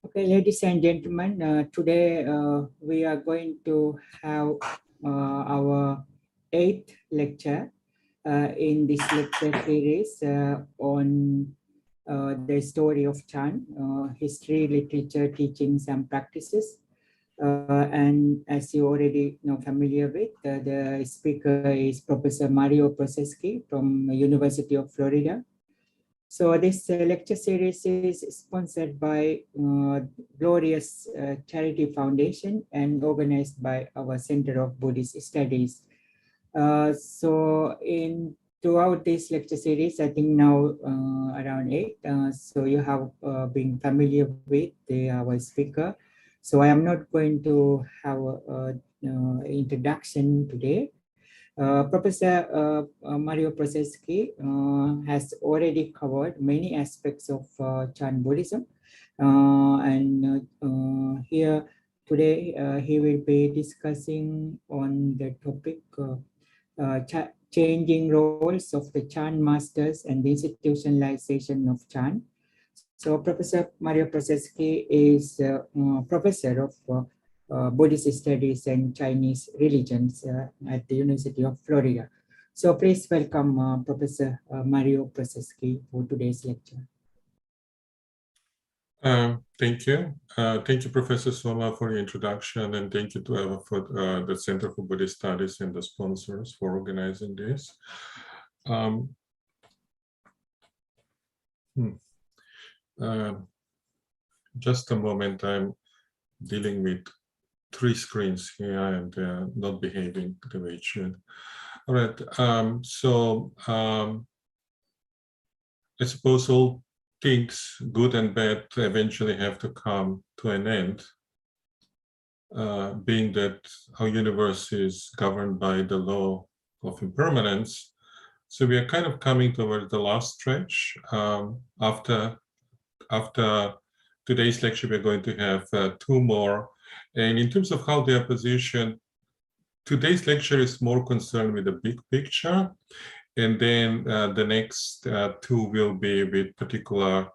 Okay, ladies and gentlemen, today we are going to have our 8th lecture in this lecture series on the story of Chan, history, literature, teachings, and practices. And as you already know familiar with, the speaker is Professor Mario Poceski from University of Florida. So this lecture series is sponsored by Glorious Charity Foundation and organized by our Center of Buddhist Studies. So throughout this lecture series, I think now around 8, so you have been familiar with our speaker. So I am not going to have an introduction today. Professor Mario Proceski has already covered many aspects of Chan Buddhism. And here today, he will be discussing on the topic changing roles of the Chan masters and the institutionalization of Chan. So Professor Mario Proceski is professor of Buddhist Studies and Chinese Religions at the University of Florida. So please welcome Professor Mario Proceski for today's lecture. Thank you. Thank you, Professor Soma, for the introduction, and thank you to for the Center for Buddhist Studies and the sponsors for organizing this. Just a moment, I'm dealing with 3 screens here and not behaving the way it should. All right, I suppose all things, good and bad, eventually have to come to an end, being that our universe is governed by the law of impermanence. So we are kind of coming towards the last stretch. After today's lecture, we're going to have 2 more. And in terms of how they are positioned, today's lecture is more concerned with the big picture. And then the next 2 will be with particular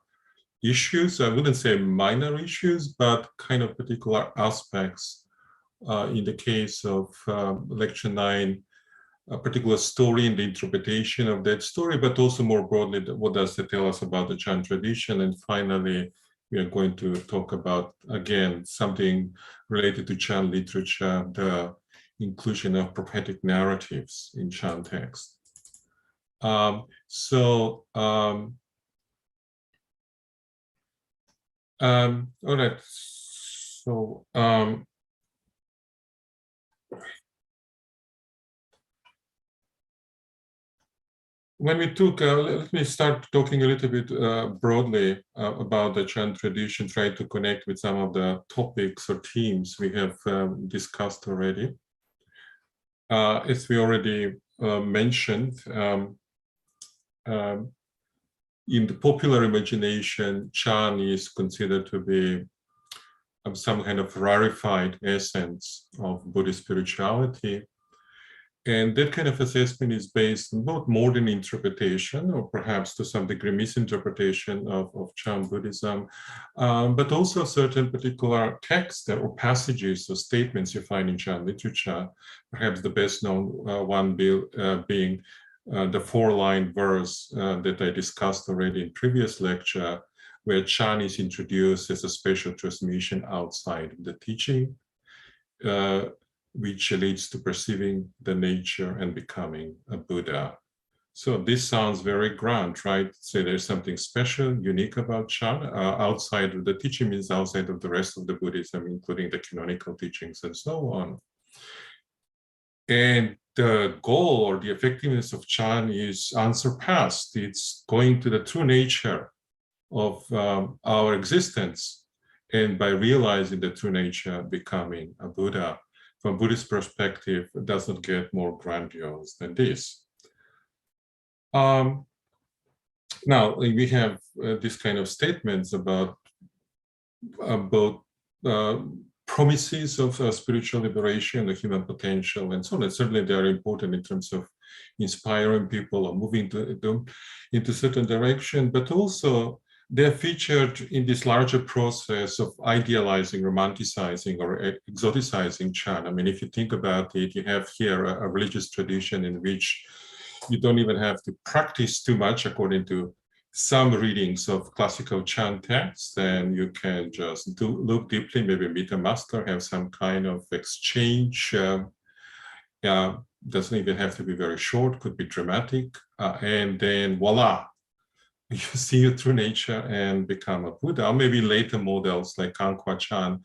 issues. I wouldn't say minor issues, but kind of particular aspects. In the case of lecture 9, a particular story and the interpretation of that story, but also more broadly, what does it tell us about the Chan tradition? And finally, we are going to talk about, again, something related to Chan literature, the inclusion of prophetic narratives in Chan text. All right, so when we took, let me start talking a little bit broadly about the Chan tradition, try to connect with some of the topics or themes we have discussed already. As we already mentioned, in the popular imagination, Chan is considered to be some kind of rarefied essence of Buddhist spirituality. And that kind of assessment is based on both modern interpretation, or perhaps to some degree misinterpretation of Chan Buddhism, but also certain particular texts or passages or statements you find in Chan literature, perhaps the best known one being the 4-line verse that I discussed already in previous lecture, where Chan is introduced as a special transmission outside the teaching, which leads to perceiving the nature and becoming a Buddha. So this sounds very grand, right? Say there's something special, unique about Chan, outside of the teaching, means outside of the rest of the Buddhism, including the canonical teachings and so on. And the goal or the effectiveness of Chan is unsurpassed. It's going to the true nature of our existence, and by realizing the true nature, becoming a Buddha. From Buddhist perspective, it does not get more grandiose than this. Now, we have this kind of statements about both promises of spiritual liberation, the human potential, and so on. And certainly they are important in terms of inspiring people or moving into certain direction, but also they're featured in this larger process of idealizing, romanticizing, or exoticizing Chan. I mean, if you think about it, you have here a religious tradition in which you don't even have to practice too much according to some readings of classical Chan texts, and you can just look deeply, maybe meet a master, have some kind of exchange. Doesn't even have to be very short, could be dramatic, and then voila, you see your true nature and become a Buddha. Or maybe later models like Kankwa Chan,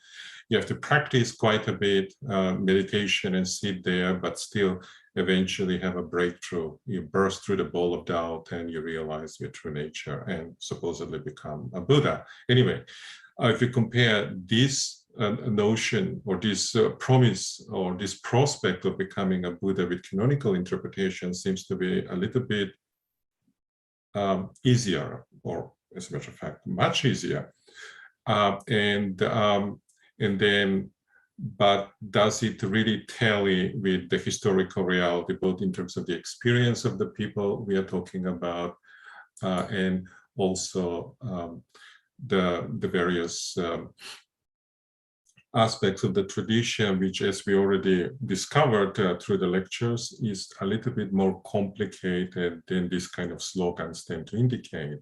you have to practice quite a bit meditation and sit there, but still eventually have a breakthrough. You burst through the ball of doubt and you realize your true nature and supposedly become a Buddha. Anyway, if you compare this notion or this promise or this prospect of becoming a Buddha with canonical interpretation, seems to be a little bit easier, or as a matter of fact, much easier. But does it really tally with the historical reality, both in terms of the experience of the people we are talking about, and also the various aspects of the tradition, which, as we already discovered through the lectures, is a little bit more complicated than this kind of slogans tend to indicate.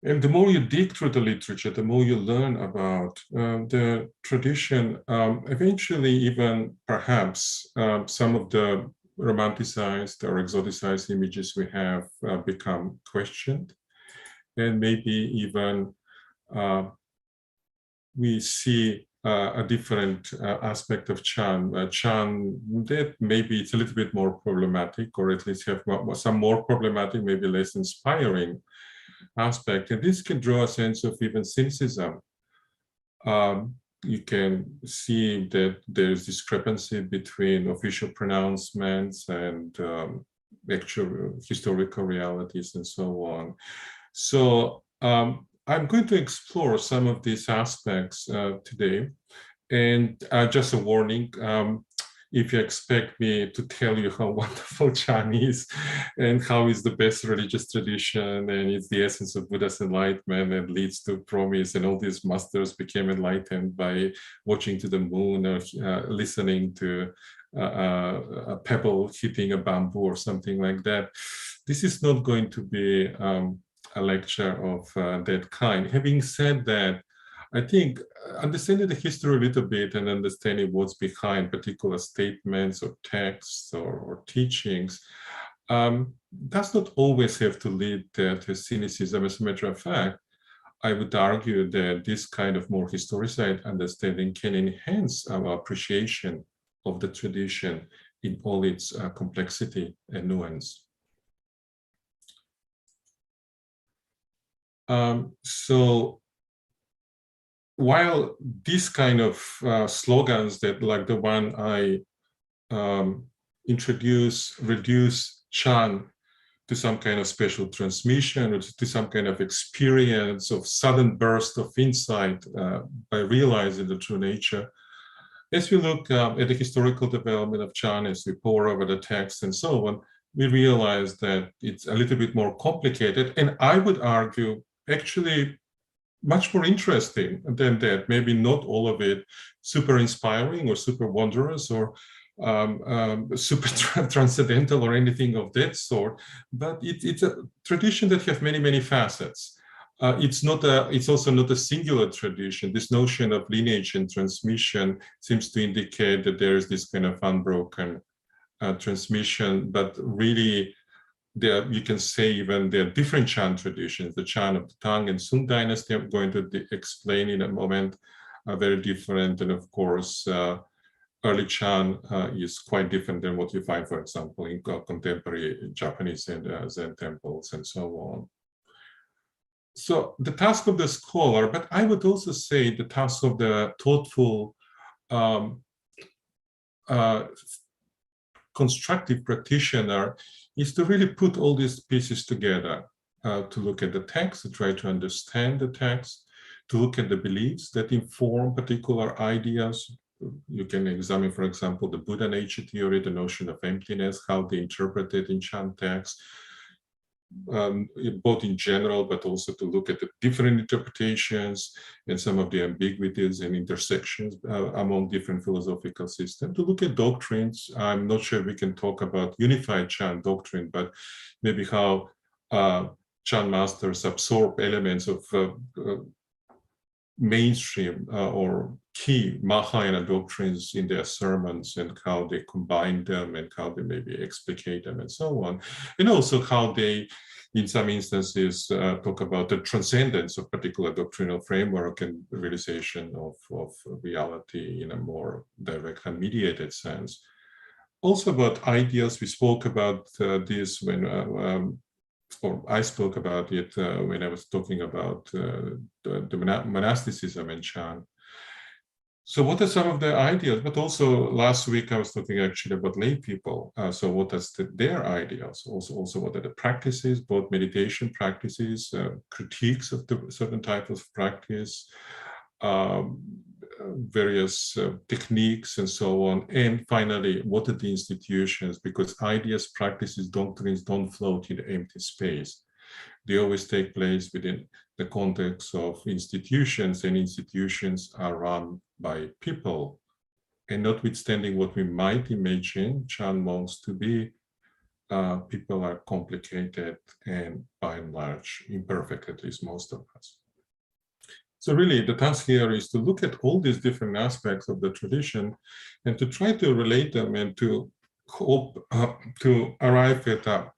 And the more you dig through the literature, the more you learn about the tradition, eventually even perhaps some of the romanticized or exoticized images we have become questioned. And maybe even we see a different aspect of Chan. Chan that maybe it's a little bit more problematic, or at least have some more problematic, maybe less inspiring aspect. And this can draw a sense of even cynicism. You can see that there's discrepancy between official pronouncements and actual historical realities and so on. So I'm going to explore some of these aspects today. And just a warning, if you expect me to tell you how wonderful Chan is and how is the best religious tradition and it's the essence of Buddha's enlightenment and leads to promise, and all these masters became enlightened by watching to the moon or listening to a pebble hitting a bamboo or something like that, this is not going to be a lecture of that kind. Having said that, I think understanding the history a little bit and understanding what's behind particular statements or texts or teachings does not always have to lead to cynicism. As a matter of fact, I would argue that this kind of more historicized understanding can enhance our appreciation of the tradition in all its complexity and nuance. So while these kind of slogans that, like the one I introduce, reduce Chan to some kind of special transmission or to some kind of experience of sudden burst of insight by realizing the true nature, as we look at the historical development of Chan, as we pore over the text and so on, we realize that it's a little bit more complicated, and I would argue actually much more interesting than that. Maybe not all of it super inspiring or super wondrous or super transcendental or anything of that sort, but it's a tradition that has many, many facets. It's also not a singular tradition. This notion of lineage and transmission seems to indicate that there is this kind of unbroken transmission, but really you can say even there are different Chan traditions. The Chan of the Tang and Sung dynasty, I'm going to explain in a moment, are very different. And of course, early Chan is quite different than what you find, for example, in contemporary Japanese and Zen temples and so on. So the task of the scholar, but I would also say the task of the thoughtful, constructive practitioner is to really put all these pieces together, to look at the text, to try to understand the text, to look at the beliefs that inform particular ideas. You can examine, for example, the Buddha nature theory, the notion of emptiness, how they interpret it in Chan text. both in general, but also to look at the different interpretations and some of the ambiguities and intersections among different philosophical systems. To look at doctrines, I'm not sure we can talk about unified Chan doctrine, but maybe how Chan masters absorb elements of mainstream or key Mahayana doctrines in their sermons, and how they combine them and how they maybe explicate them and so on. And also how they, in some instances, talk about the transcendence of particular doctrinal framework and realization of reality in a more direct and mediated sense. Also about ideas, we spoke about this when or I spoke about it when I was talking about the monasticism in Chan. So what are some of the ideas? But also last week I was talking actually about lay people. So what are their ideas? Also what are the practices, both meditation practices, critiques of the certain types of practice, various techniques and so on. And finally, what are the institutions? Because ideas, practices, doctrines don't float in empty space. They always take place within the context of institutions, and institutions are run by people. And notwithstanding what we might imagine Chan monks to be, people are complicated and by and large imperfect, at least most of us. So really, the task here is to look at all these different aspects of the tradition and to try to relate them and to hope to arrive at a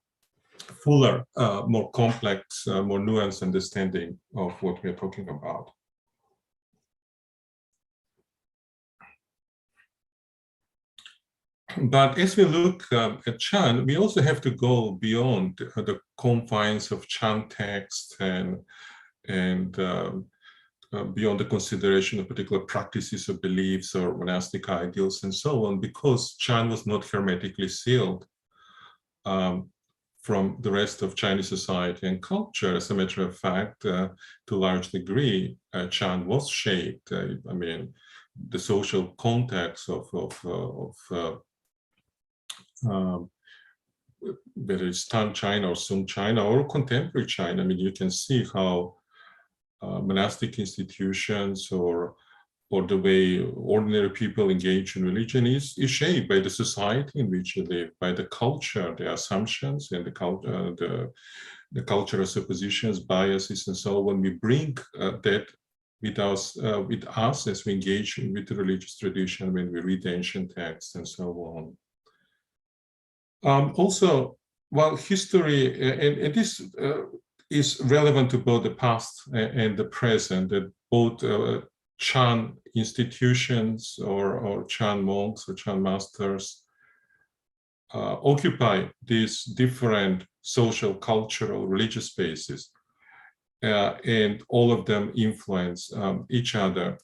fuller, more complex, more nuanced understanding of what we are talking about. But as we look at Chan, we also have to go beyond the confines of Chan text and beyond the consideration of particular practices or beliefs or monastic ideals and so on, because Chan was not hermetically sealed from the rest of Chinese society and culture. As a matter of fact, to a large degree, Chan was shaped. I mean, the social context of whether it's Tang China or Sung China or contemporary China, I mean, you can see how monastic institutions or the way ordinary people engage in religion is shaped by the society in which you live, by the culture, the assumptions, and the cultural suppositions, biases, and so on. When we bring that with us as we engage with the religious tradition, when we read ancient texts and so on. Also, while history, and this is relevant to both the past and the present, that both Chan institutions or Chan monks or Chan masters occupy these different social, cultural, religious spaces, and all of them influence each other.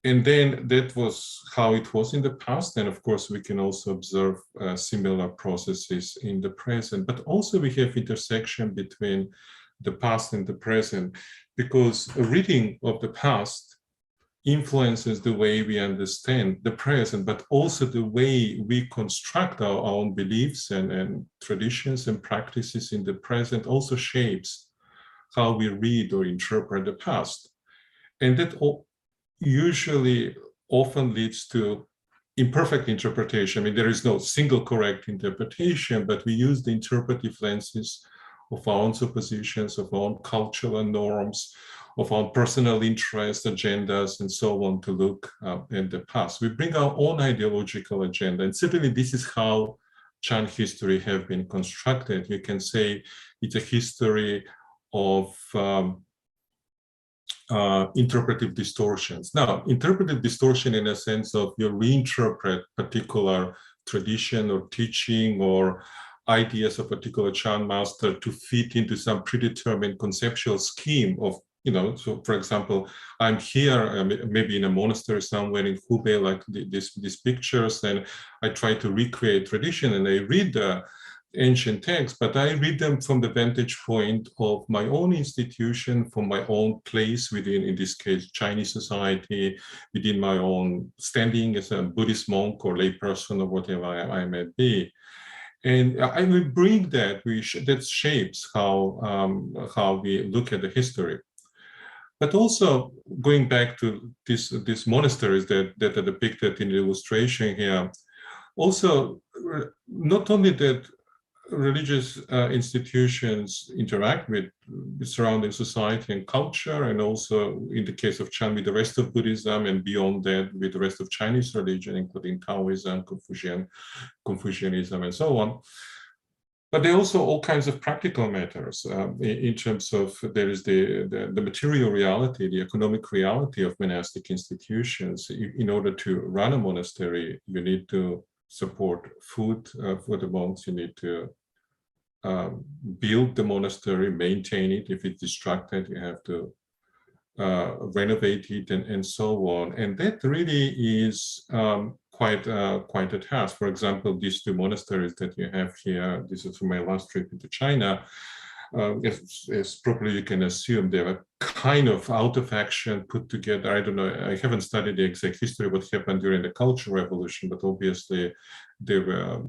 And then that was how it was in the past. And of course, we can also observe similar processes in the present, but also we have intersection between the past and the present, because a reading of the past influences the way we understand the present, but also the way we construct our own beliefs and traditions and practices in the present also shapes how we read or interpret the past. And that usually often leads to imperfect interpretation. I mean, there is no single correct interpretation, but we use the interpretive lenses of our own suppositions, of our own cultural norms, of our personal interests, agendas, and so on to look at the past. We bring our own ideological agenda, and certainly this is how Chan history have been constructed. You can say it's a history of interpretive distortions. Now, interpretive distortion in a sense of you reinterpret particular tradition or teaching or ideas of a particular Chan master to fit into some predetermined conceptual scheme of, you know, so for example, I'm here maybe in a monastery somewhere in Hubei, like these pictures, and I try to recreate tradition and I read the ancient texts, but I read them from the vantage point of my own institution, from my own place within, in this case, Chinese society, within my own standing as a Buddhist monk or layperson or whatever I might be. And I will bring that, that shapes how we look at the history. But also going back to these monasteries that are depicted in the illustration here, also not only that religious institutions interact with surrounding society and culture, and also in the case of Chan with the rest of Buddhism, and beyond that with the rest of Chinese religion, including Taoism, Confucianism, and so on. But there are also all kinds of practical matters in terms of there is the material reality, the economic reality of monastic institutions. In order to run a monastery, you need to support food for the monks. You need to build the monastery, maintain it. If it's destructed, you have to renovate it, and so on. And that really is quite a task. For example, these two monasteries that you have here, this is from my last trip into China. As probably you can assume, they were kind of out of action, put together. I don't know, I haven't studied the exact history of what happened during the Cultural Revolution, but obviously they were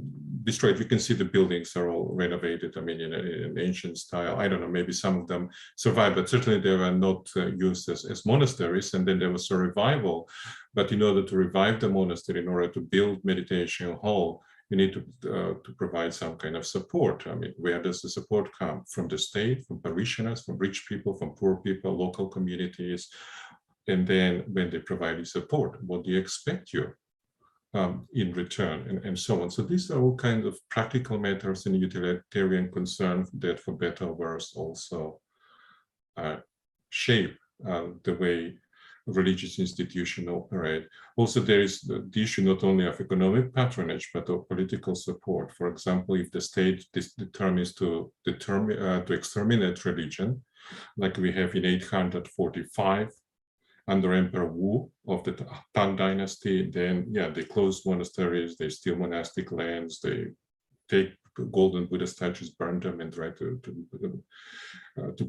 destroyed. You can see the buildings are all renovated, I mean, in an ancient style. I don't know, maybe some of them survived, but certainly they were not used as monasteries. And then there was a revival. But in order to revive the monastery, in order to build meditation hall, you need to provide some kind of support. I mean, where does the support come? From the state, from parishioners, from rich people, from poor people, local communities? And then when they provide you support, what do you expect you in return, and so on. So these are all kinds of practical matters and utilitarian concerns that, for better or worse, also shape the way religious institutions operate. Also, there is the issue not only of economic patronage, but of political support. For example, if the state determines to exterminate religion, like we have in 845 under Emperor Wu of the Tang Dynasty, then yeah, they close monasteries, they steal monastic lands, they take golden Buddha statues, burn them, and try to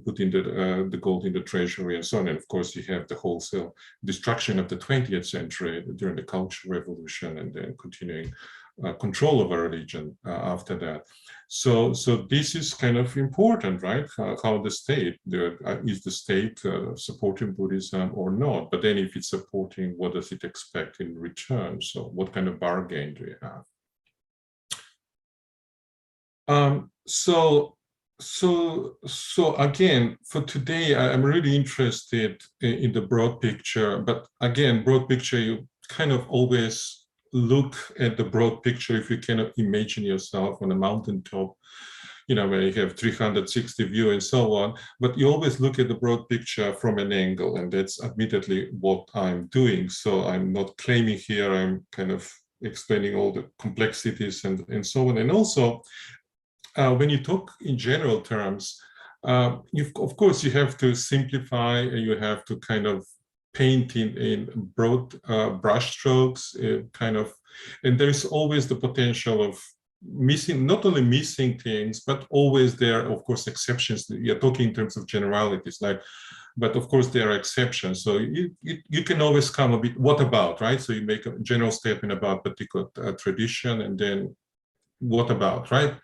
put in the gold in the treasury, and so on. And of course, you have the wholesale destruction of the 20th century during the Cultural Revolution, and then continuing control over religion after that. So this is kind of important, right? How the state, is the state supporting Buddhism or not? But then if it's supporting, what does it expect in return? So what kind of bargain do you have? So again, for today, I'm really interested in the broad picture. But again, broad picture, you kind of always look at the broad picture if you cannot imagine yourself on a mountaintop, you know, where you have 360 view and so on. But you always look at the broad picture from an angle, and that's admittedly what I'm doing. So I'm not claiming here, I'm kind of explaining all the complexities and so on. And also, when you talk in general terms, of course, you have to simplify, and you have to kind of paint in broad brush strokes, kind of, and there's always the potential of missing, not only missing things, but always there, of course, exceptions. You're talking in terms of generalities, like, but of course there are exceptions. So you can always come a bit, what about, right? So you make a general statement about particular tradition, and then what about, right?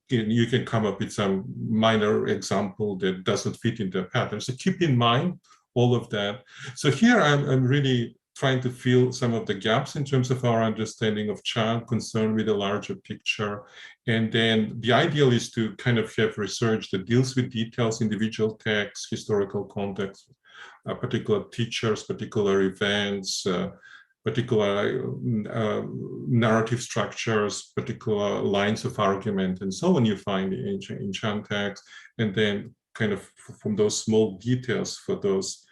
You can come up with some minor example that doesn't fit in the pattern. So keep in mind all of that. So here I'm really trying to fill some of the gaps in terms of our understanding of Chan, concerned with the larger picture. And then the ideal is to kind of have research that deals with details, individual texts, historical context, particular teachers, particular events, particular narrative structures, particular lines of argument, and so on you find in Chan text, and then kind of from those small details for those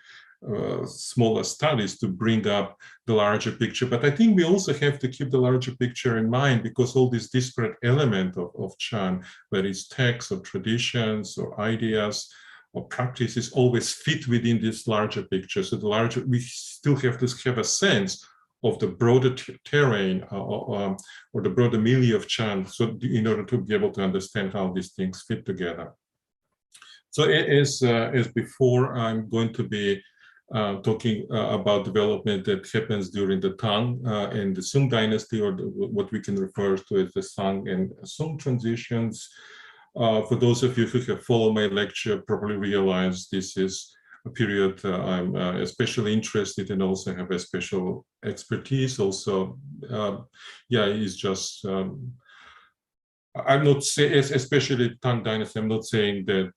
smaller studies to bring up the larger picture. But I think we also have to keep the larger picture in mind, because all these disparate elements of Chan, whether it's texts or traditions or ideas or practices, always fit within this larger picture. So the larger, we still have to have a sense of the broader terrain or the broader milieu of Chan, so in order to be able to understand how these things fit together. So as before, I'm going to be talking about development that happens during the Tang and the Sung dynasty, or what we can refer to as the Song and Sung transitions. For those of you who have followed my lecture, probably realize this is a period I'm especially interested in, also have a special expertise. Also, yeah, it's just I'm not saying, especially Tang Dynasty, I'm not saying that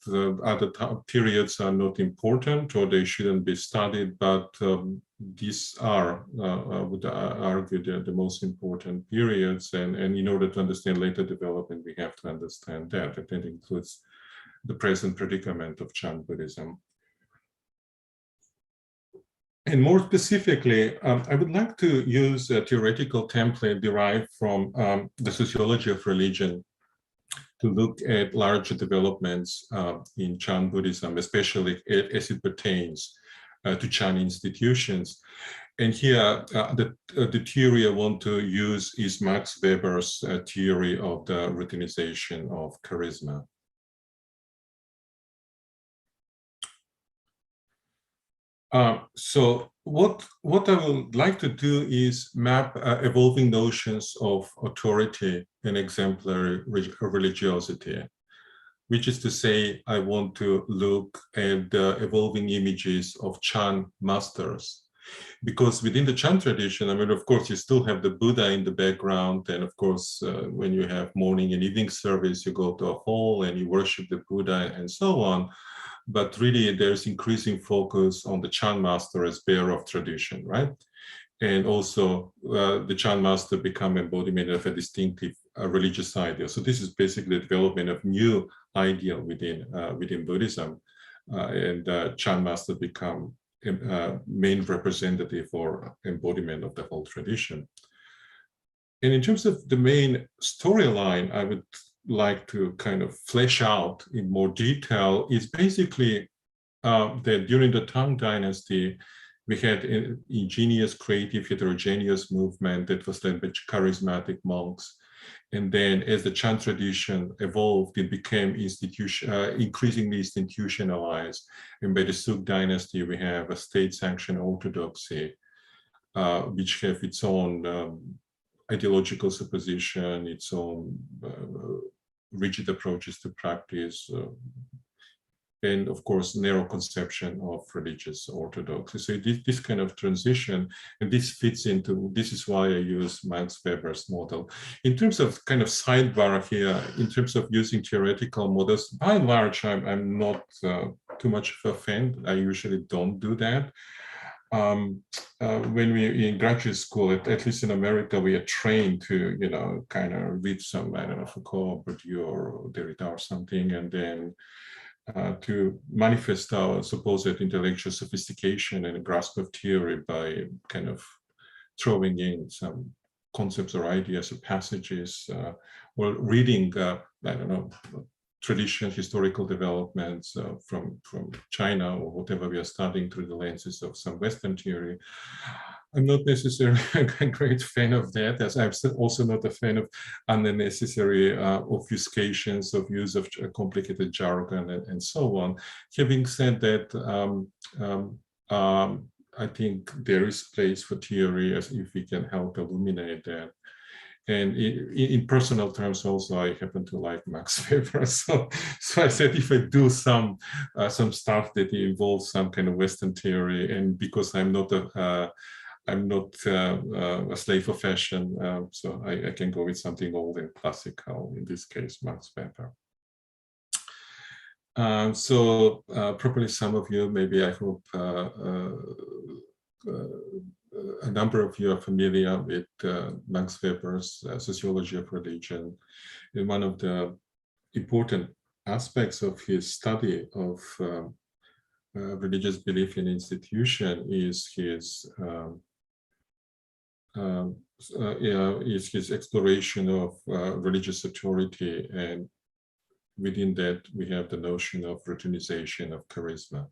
other periods are not important or they shouldn't be studied, but these are, I would argue, the most important periods. And in order to understand later development, we have to understand that. That includes the present predicament of Chan Buddhism. And more specifically, I would like to use a theoretical template derived from the sociology of religion to look at larger developments in Chan Buddhism, especially as it pertains to Chan institutions. And here, the theory I want to use is Max Weber's theory of the routinization of charisma. So what I would like to do is map evolving notions of authority and exemplary religiosity, which is to say, I want to look at the evolving images of Chan masters. Because within the Chan tradition, I mean, of course, you still have the Buddha in the background. And of course, when you have morning and evening service, you go to a hall and you worship the Buddha and so on. But really, there's increasing focus on the Chan master as bearer of tradition, right? And also, the Chan master become embodiment of a distinctive religious idea. So this is basically the development of new idea within Buddhism, and Chan master become main representative or embodiment of the whole tradition. And in terms of the main storyline, I would like to kind of flesh out in more detail is basically that during the Tang Dynasty, we had an ingenious, creative, heterogeneous movement that was led by charismatic monks. And then as the Chan tradition evolved, it became increasingly institutionalized. And by the Suk Dynasty, we have a state-sanctioned orthodoxy, which have its own ideological supposition, its own rigid approaches to practice, and of course, narrow conception of religious orthodoxy. So this kind of transition, and this fits into, this is why I use Max Weber's model. In terms of kind of sidebar here, in terms of using theoretical models, by and large, I'm not too much of a fan. I usually don't do that. When we in graduate school, at least in America, we are trained to, you know, kind of read some, I don't know, Foucault, Bourdieu, or Derrida or something, and then to manifest our supposed intellectual sophistication and grasp of theory by kind of throwing in some concepts or ideas or passages, or reading, I don't know, traditional historical developments from China or whatever we are studying through the lenses of some Western theory. I'm not necessarily a great fan of that, as I'm also not a fan of unnecessary obfuscations of use of complicated jargon and so on. Having said that, I think there is place for theory as if we can help illuminate that. And in personal terms, also, I happen to like Max Weber. So I said, if I do some stuff that involves some kind of Western theory, and because I'm not a slave of fashion, so I can go with something old and classical. In this case, Max Weber. Probably some of you, maybe I hope. A number of you are familiar with Max Weber's sociology of religion. And one of the important aspects of his study of religious belief in institution is his exploration of religious authority, and within that we have the notion of routinization of charisma.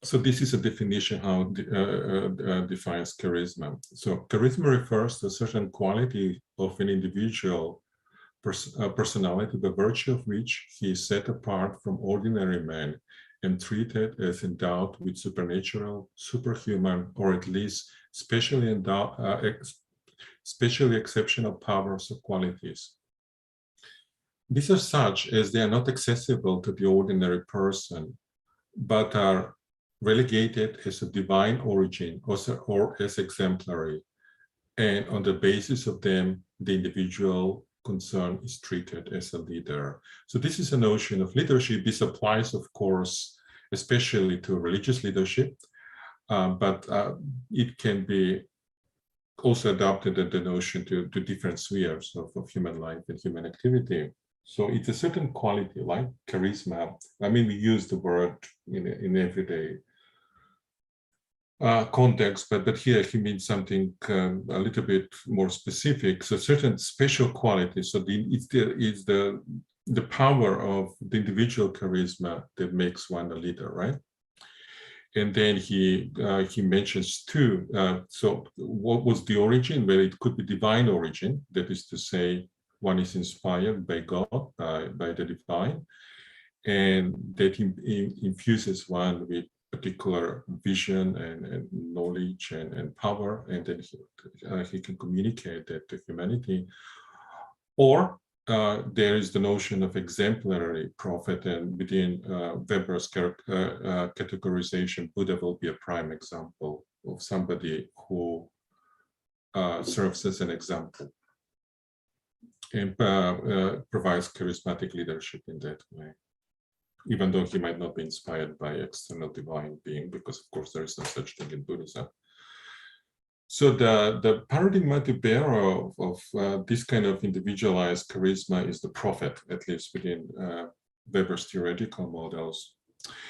So this is a definition how defines charisma. So charisma refers to a certain quality of an individual personality by virtue of which he is set apart from ordinary men and treated as endowed with supernatural, superhuman, or at least specially exceptional powers or qualities. These are such as they are not accessible to the ordinary person, but are relegated as a divine origin or as exemplary. And on the basis of them, the individual concerned is treated as a leader. So this is a notion of leadership. This applies, of course, especially to religious leadership, but it can be also adopted in the notion to different spheres of human life and human activity. So it's a certain quality, like charisma. I mean, we use the word in everyday context, but here he means something a little bit more specific. So certain special qualities. So it's the power of the individual charisma that makes one a leader, right? And then he mentions two. So what was the origin? Well, it could be divine origin. That is to say, one is inspired by God, by the divine, and that infuses one with particular vision and knowledge and power, and then he can communicate that to humanity. Or there is the notion of exemplary prophet, and within Weber's categorization, Buddha will be a prime example of somebody who serves as an example and provides charismatic leadership in that way, even though he might not be inspired by external divine being, because of course there is no such thing in Buddhism. So the paradigmatic bearer of this kind of individualized charisma is the prophet, at least within Weber's theoretical models.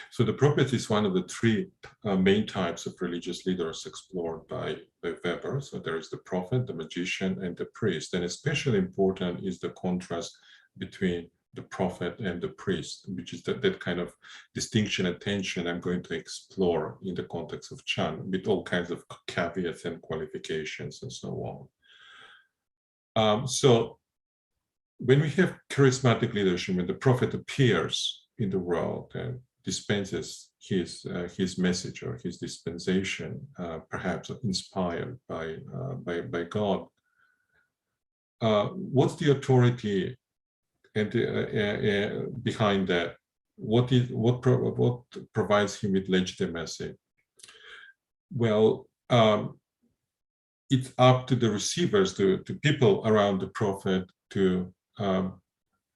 So the prophet is one of the three main types of religious leaders explored by Weber. So there is the prophet, the magician, and the priest. And especially important is the contrast between the prophet and the priest, which is that kind of distinction and tension I'm going to explore in the context of Chan, with all kinds of caveats and qualifications and so on. So when we have charismatic leadership, when the prophet appears in the world and dispenses his message or his dispensation, perhaps inspired by God, what's the authority and behind that? What provides him with legitimacy? Well, it's up to the receivers, to people around the prophet, to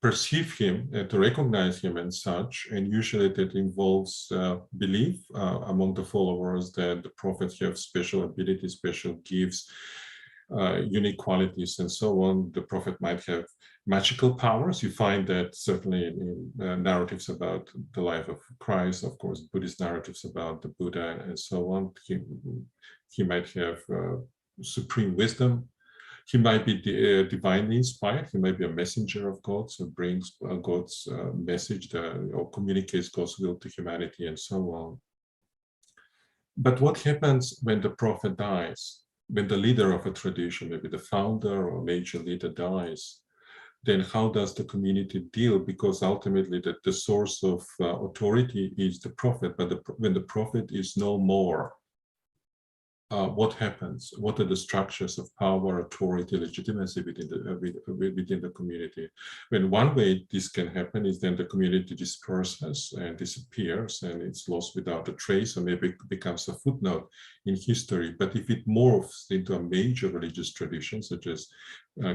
perceive him, to recognize him and such. And usually that involves belief among the followers that the prophet has special abilities, special gifts, unique qualities, and so on. The prophet might have magical powers. You find that certainly in narratives about the life of Christ, of course, Buddhist narratives about the Buddha and so on. He might have supreme wisdom. He might be divinely inspired. He might be a messenger of God, so brings God's message or communicates God's will to humanity and so on. But what happens when the prophet dies? When the leader of a tradition, maybe the founder or major leader, dies, then how does the community deal? Because ultimately the source of authority is the prophet, but when the prophet is no more, what happens? What are the structures of power, authority, legitimacy within the community? When one way this can happen is then the community disperses and disappears and it's lost without a trace, or maybe it becomes a footnote in history. But if it morphs into a major religious tradition, such as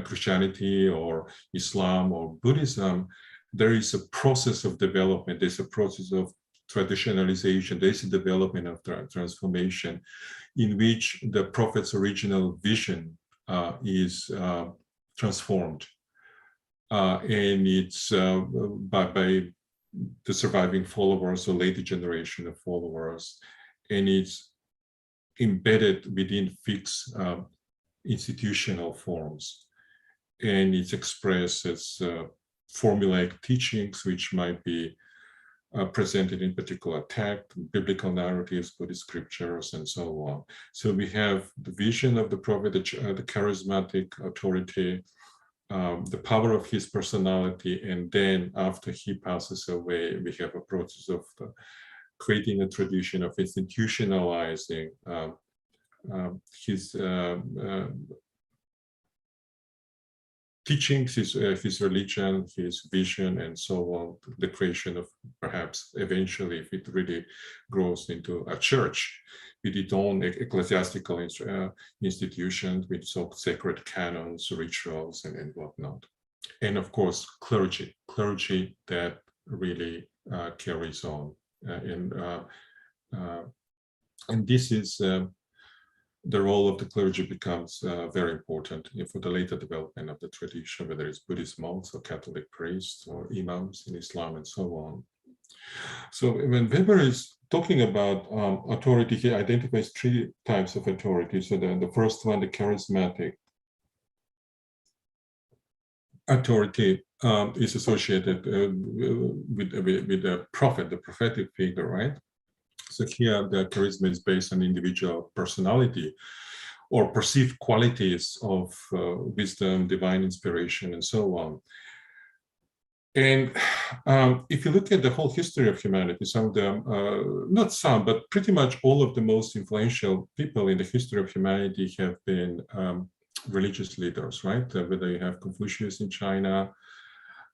Christianity or Islam or Buddhism, there is a process of development. There's a process of traditionalization. There's a development of transformation in which the prophet's original vision is transformed. And it's by the surviving followers or later generation of followers. And it's embedded within fixed institutional forms. And it's expressed as formulaic teachings, which might be presented in particular text, biblical narratives, Buddhist scriptures, and so on. So we have the vision of the prophet, the charismatic authority, the power of his personality, and then after he passes away, we have a process of creating a tradition of institutionalizing his teachings, his religion, his vision, and so on, the creation of perhaps eventually, if it really grows into a church with its own ecclesiastical institutions, with so sacred canons, rituals, and whatnot. And of course, clergy that really carries on. And this is the role of the clergy becomes very important for the later development of the tradition, whether it's Buddhist monks or Catholic priests or imams in Islam and so on. So when Weber is talking about authority, he identifies three types of authority. So the first one, the charismatic authority, is associated with the prophet, the prophetic figure, right? So here the charisma is based on individual personality or perceived qualities of wisdom, divine inspiration, and so on. And if you look at the whole history of humanity, some of them, not some, but pretty much all of the most influential people in the history of humanity have been religious leaders, right? Whether you have Confucius in China,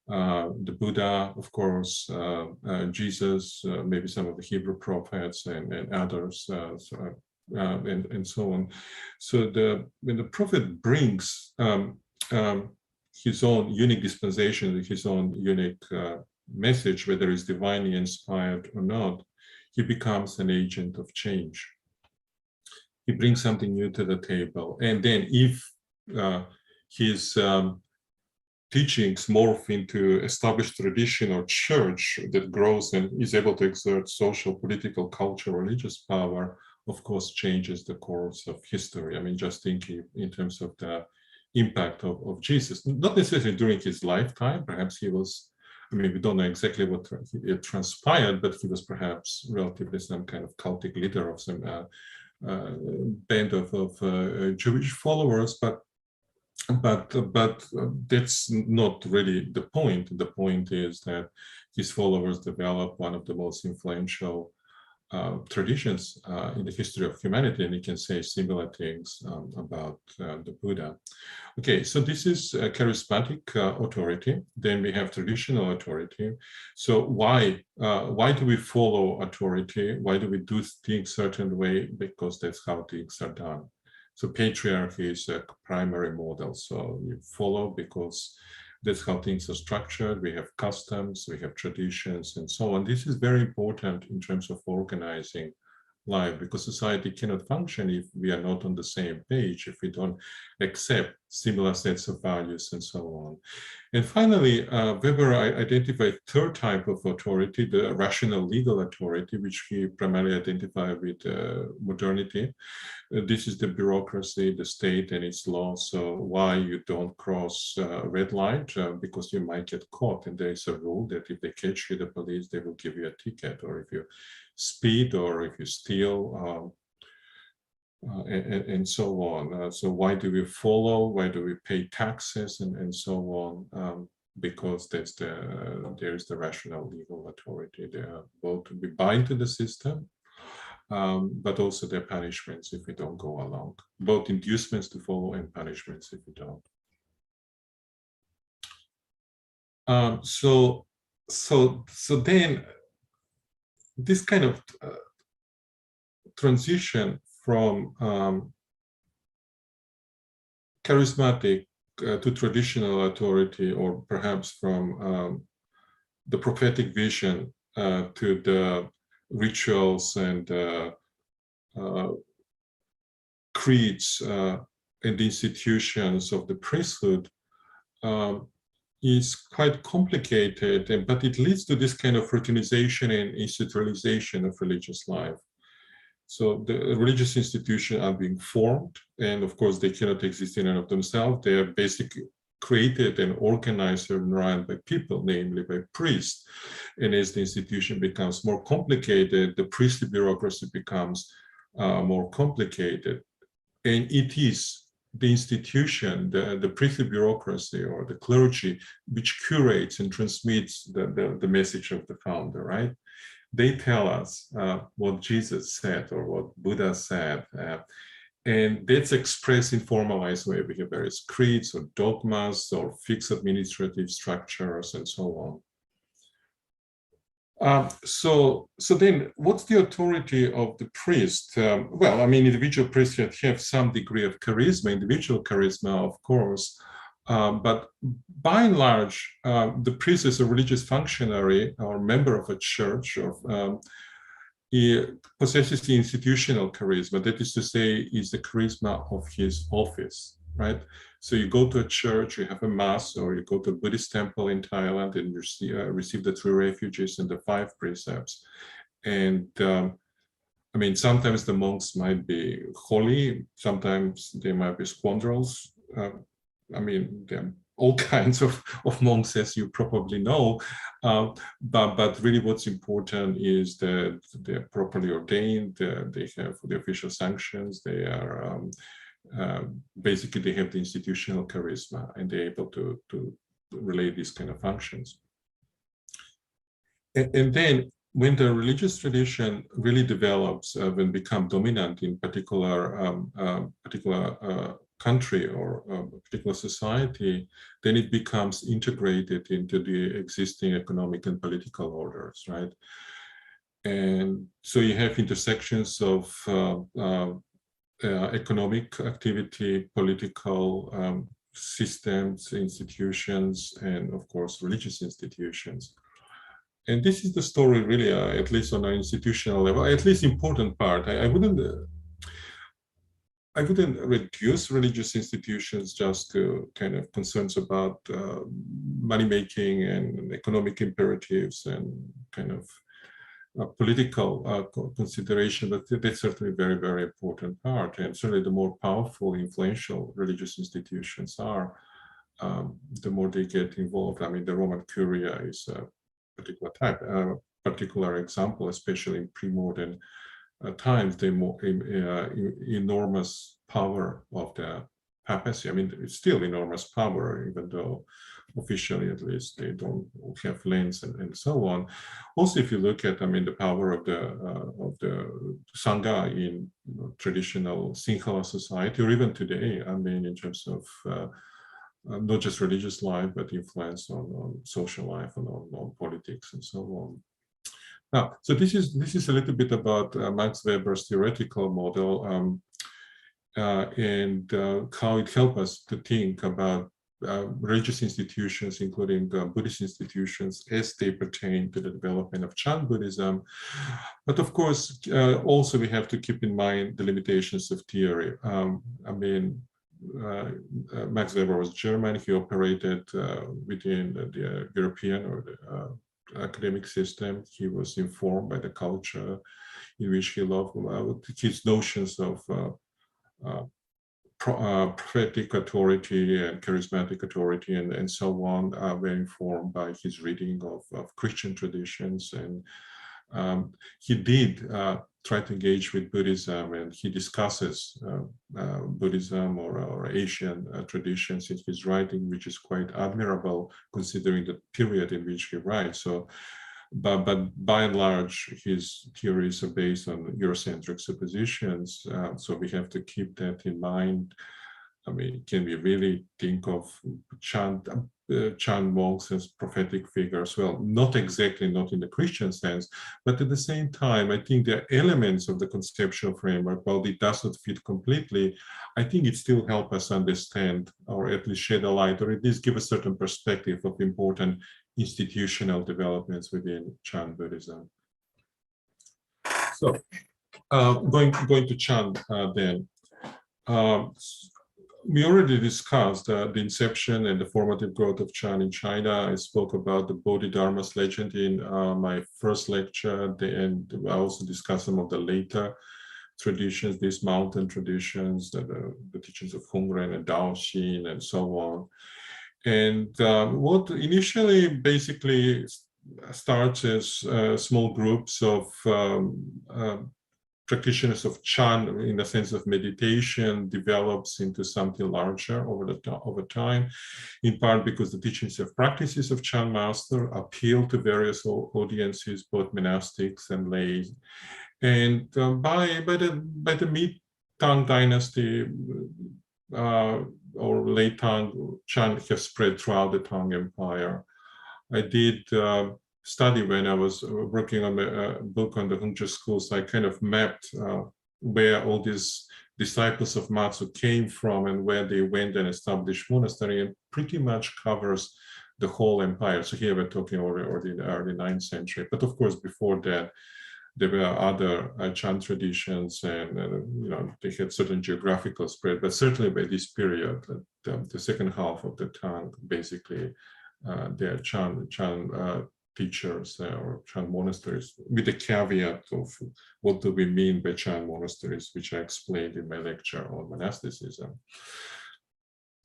the Buddha, of course, Jesus, maybe some of the Hebrew prophets and others, and so on. So when the prophet brings his own unique dispensation, his own unique message, whether it's divinely inspired or not, he becomes an agent of change. He brings something new to the table. And then if his teachings morph into established tradition or church that grows and is able to exert social, political, cultural, religious power, of course, changes the course of history. I mean, just thinking in terms of the impact of Jesus, not necessarily during his lifetime. Perhaps he was, I mean, we don't know exactly what it transpired, but he was perhaps relatively some kind of cultic leader of some band of Jewish followers, but that's not really the point. The point is that his followers developed one of the most influential traditions in the history of humanity, and you can say similar things about the Buddha. Okay, so this is charismatic authority. Then we have traditional authority. So why do we follow authority? Why do we do things certain way? Because that's how things are done. So patriarchy is a primary model. So you follow because that's how things are structured. We have customs, we have traditions, and so on. This is very important in terms of organizing life, because society cannot function if we are not on the same page, if we don't accept similar sets of values and so on. And finally, Weber identified third type of authority, the rational legal authority, which he primarily identified with modernity. This is the bureaucracy, the state and its law. So why you don't cross a red light? Because you might get caught, and there is a rule that if they catch you, the police, they will give you a ticket, or if you speed, or if you steal, and so on. So why do we follow? Why do we pay taxes, and so on? Because there's the rational legal authority. They are both, we bind to the system, but also there are punishments if we don't go along. Both inducements to follow and punishments if we don't. So then this kind of transition from charismatic to traditional authority, or perhaps from the prophetic vision to the rituals and creeds and institutions of the priesthood is quite complicated, but it leads to this kind of routinization and institutionalization of religious life. So the religious institutions are being formed, and of course they cannot exist in and of themselves. They are basically created and organized and run by people, namely by priests. And as the institution becomes more complicated, the priestly bureaucracy becomes more complicated. And it is the institution, the priestly bureaucracy or the clergy, which curates and transmits the message of the founder, right? They tell us what Jesus said or what Buddha said. And that's expressed in formalized way. We have various creeds or dogmas or fixed administrative structures and so on. So then what's the authority of the priest? Well, I mean, individual priests have some degree of charisma, individual charisma, of course, but by and large, the priest is a religious functionary or member of a church, or he possesses the institutional charisma. That is to say, is the charisma of his office, right? So you go to a church, you have a mass, or you go to a Buddhist temple in Thailand and you receive the 3 refuges and the 5 precepts. And I mean, sometimes the monks might be holy, sometimes they might be scoundrels. I mean, there are all kinds of monks, as you probably know, but really what's important is that they're properly ordained, they have the official sanctions, they are basically they have the institutional charisma and they're able to relay these kind of functions. And then when the religious tradition really develops, when become dominant in particular country or a particular society, then it becomes integrated into the existing economic and political orders, right? And so you have intersections of economic activity, political systems, institutions, and of course, religious institutions. And this is the story really, at least on an institutional level, at least important part. I wouldn't reduce religious institutions just to kind of concerns about money making and economic imperatives and kind of political consideration, but that's certainly a very, very important part. And certainly the more powerful, influential religious institutions are, the more they get involved. I mean, the Roman Curia is a particular type, particular example, especially in pre-modern times, the more enormous power of the papacy. I mean, it's still enormous power, even though officially, at least, they don't have lands and so on. Also, if you look at, I mean, the power of the Sangha in traditional Sinhala society, or even today, I mean, in terms of not just religious life, but influence on social life and on politics and so on. Now, so this is a little bit about Max Weber's theoretical model and how it helps us to think about religious institutions, including Buddhist institutions, as they pertain to the development of Chan Buddhism. But of course, also we have to keep in mind the limitations of theory. I mean, Max Weber was German. He operated within the European or the academic system. He was informed by the culture in which he loved. His notions of prophetic authority and charismatic authority and so on were informed by his reading of Christian traditions. And he did try to engage with Buddhism, and he discusses Buddhism or Asian traditions in his writing, which is quite admirable considering the period in which he writes. So, but by and large, his theories are based on Eurocentric suppositions. So we have to keep that in mind. I mean, can we really think of Chan monks as prophetic figures? Well, not exactly, not in the Christian sense, but at the same time, I think there are elements of the conceptual framework, while it does not fit completely, I think it still helps us understand, or at least shed a light, or at least give a certain perspective of important institutional developments within Chan Buddhism. So, going to Chan then. We already discussed the inception and the formative growth of Chan in China. I spoke about the Bodhidharma's legend in my first lecture, and I also discussed some of the later traditions, these mountain traditions, the teachings of Hongren and Daoxin and so on. And what initially basically starts as small groups of practitioners of Chan, in the sense of meditation, develops into something larger over time, in part because the teachings of practices of Chan master appeal to various audiences, both monastics and lay. And by the mid-Tang dynasty or late Tang, Chan have spread throughout the Tang Empire. I did study when I was working on a book on the Hongzhi schools. I kind of mapped where all these disciples of Matsu came from and where they went and established monastery, and pretty much covers the whole empire. So here we're talking already in the early 9th century. But of course, before that, there were other Chan traditions, and they had certain geographical spread. But certainly by this period, the second half of the Tang, basically, they are Chan teachers or Chan monasteries, with the caveat of what do we mean by Chan monasteries, which I explained in my lecture on monasticism.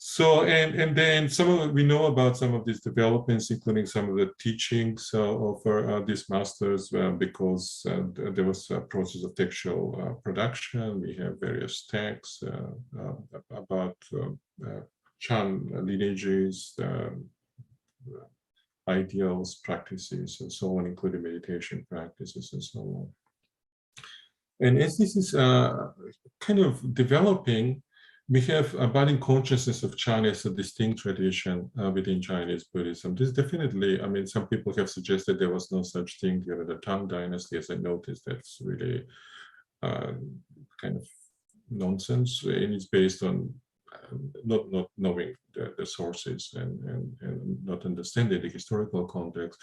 So, and then we know about some of these developments, including some of the teachings of these masters, because there was a process of textual production. We have various texts about Chan lineages, ideals, practices, and so on, including meditation practices and so on. And as this is kind of developing, we have a budding consciousness of Chan as a distinct tradition within Chinese Buddhism. This definitely, I mean, some people have suggested there was no such thing during the Tang Dynasty. As I noticed, that's really kind of nonsense, and it's based on not knowing the sources and not understanding the historical context.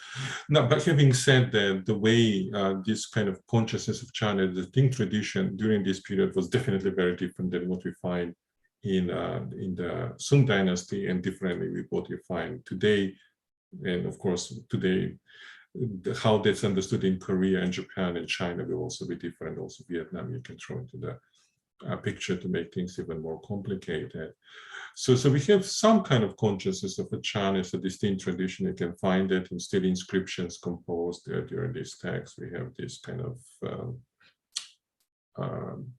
Now, but having said that, the way this kind of consciousness of China, the distinct tradition during this period, was definitely very different than what we find in the Sung Dynasty, and differently with what you find today. And of course, today, how that's understood in Korea and Japan and China will also be different. Also, Vietnam, you can throw into the picture to make things even more complicated. So we have some kind of consciousness of a Chan as a distinct tradition. You can find it in still inscriptions composed during this text. We have this kind of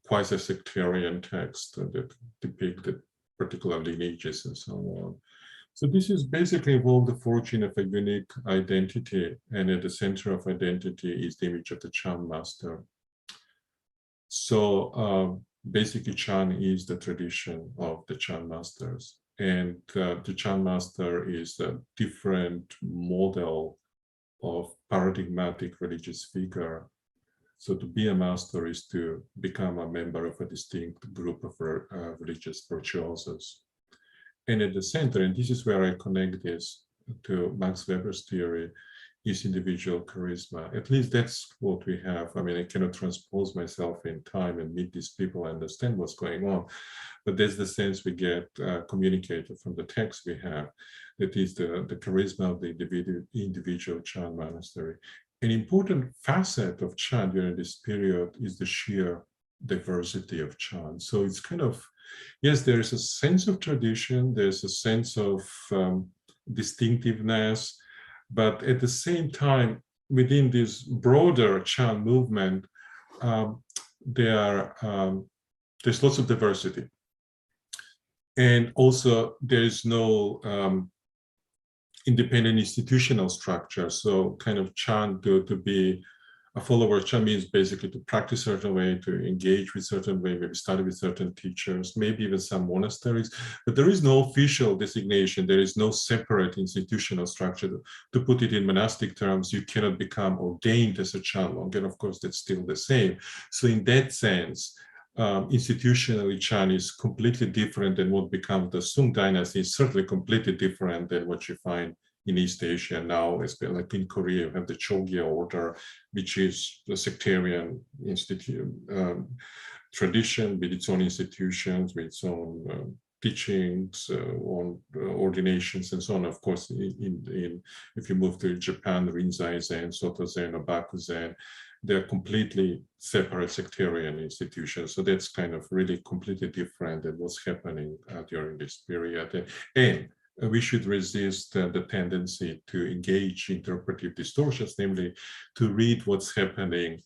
quasi-sectarian text that depict the particular lineages and so on. So this is basically involved the forging of a unique identity, and at the center of identity is the image of the Chan master. So basically, Chan is the tradition of the Chan masters, and the Chan master is a different model of paradigmatic religious figure. So to be a master is to become a member of a distinct group of religious virtuosos. And at the center, and this is where I connect this to Max Weber's theory, is individual charisma. At least that's what we have. I mean, I cannot transpose myself in time and meet these people and understand what's going on, but that's the sense we get communicated from the text we have. That is the charisma of the individual Chan monastery. An important facet of Chan during this period is the sheer diversity of Chan. So it's kind of, yes, there is a sense of tradition, there's a sense of distinctiveness, but at the same time, within this broader Chan movement, there's lots of diversity. And also, there is no independent institutional structure. So kind of Chan to be a follower of Chan means basically to practice a certain way, to engage with certain way, maybe study with certain teachers, maybe even some monasteries, but there is no official designation. There is no separate institutional structure. To put it in monastic terms, you cannot become ordained as a Chan monk, and of course that's still the same. So in that sense, institutionally, Chan is completely different than what becomes the Sung dynasty. It's certainly completely different than what you find in East Asia now, especially like in Korea. You have the Chogye order, which is the sectarian tradition with its own institutions, with its own teachings, on ordinations, and so on. Of course, if you move to Japan, Rinzai Zen, Soto Zen, or Baku Zen, they're completely separate sectarian institutions. So that's kind of really completely different than what's happening during this period. And we should resist the tendency to engage interpretive distortions, namely to read what's happening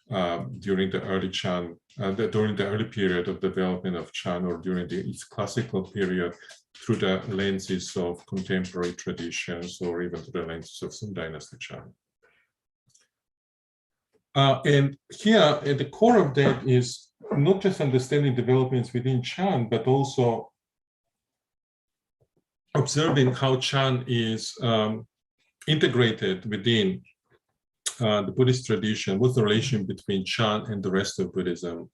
during the early Chan, during the early period of development of Chan, or during its classical period, through the lenses of contemporary traditions, or even through the lenses of Sung Dynasty Chan. And here, at the core of that is not just understanding developments within Chan, but also observing how Chan is integrated within the Buddhist tradition. What's the relation between Chan and the rest of Buddhism?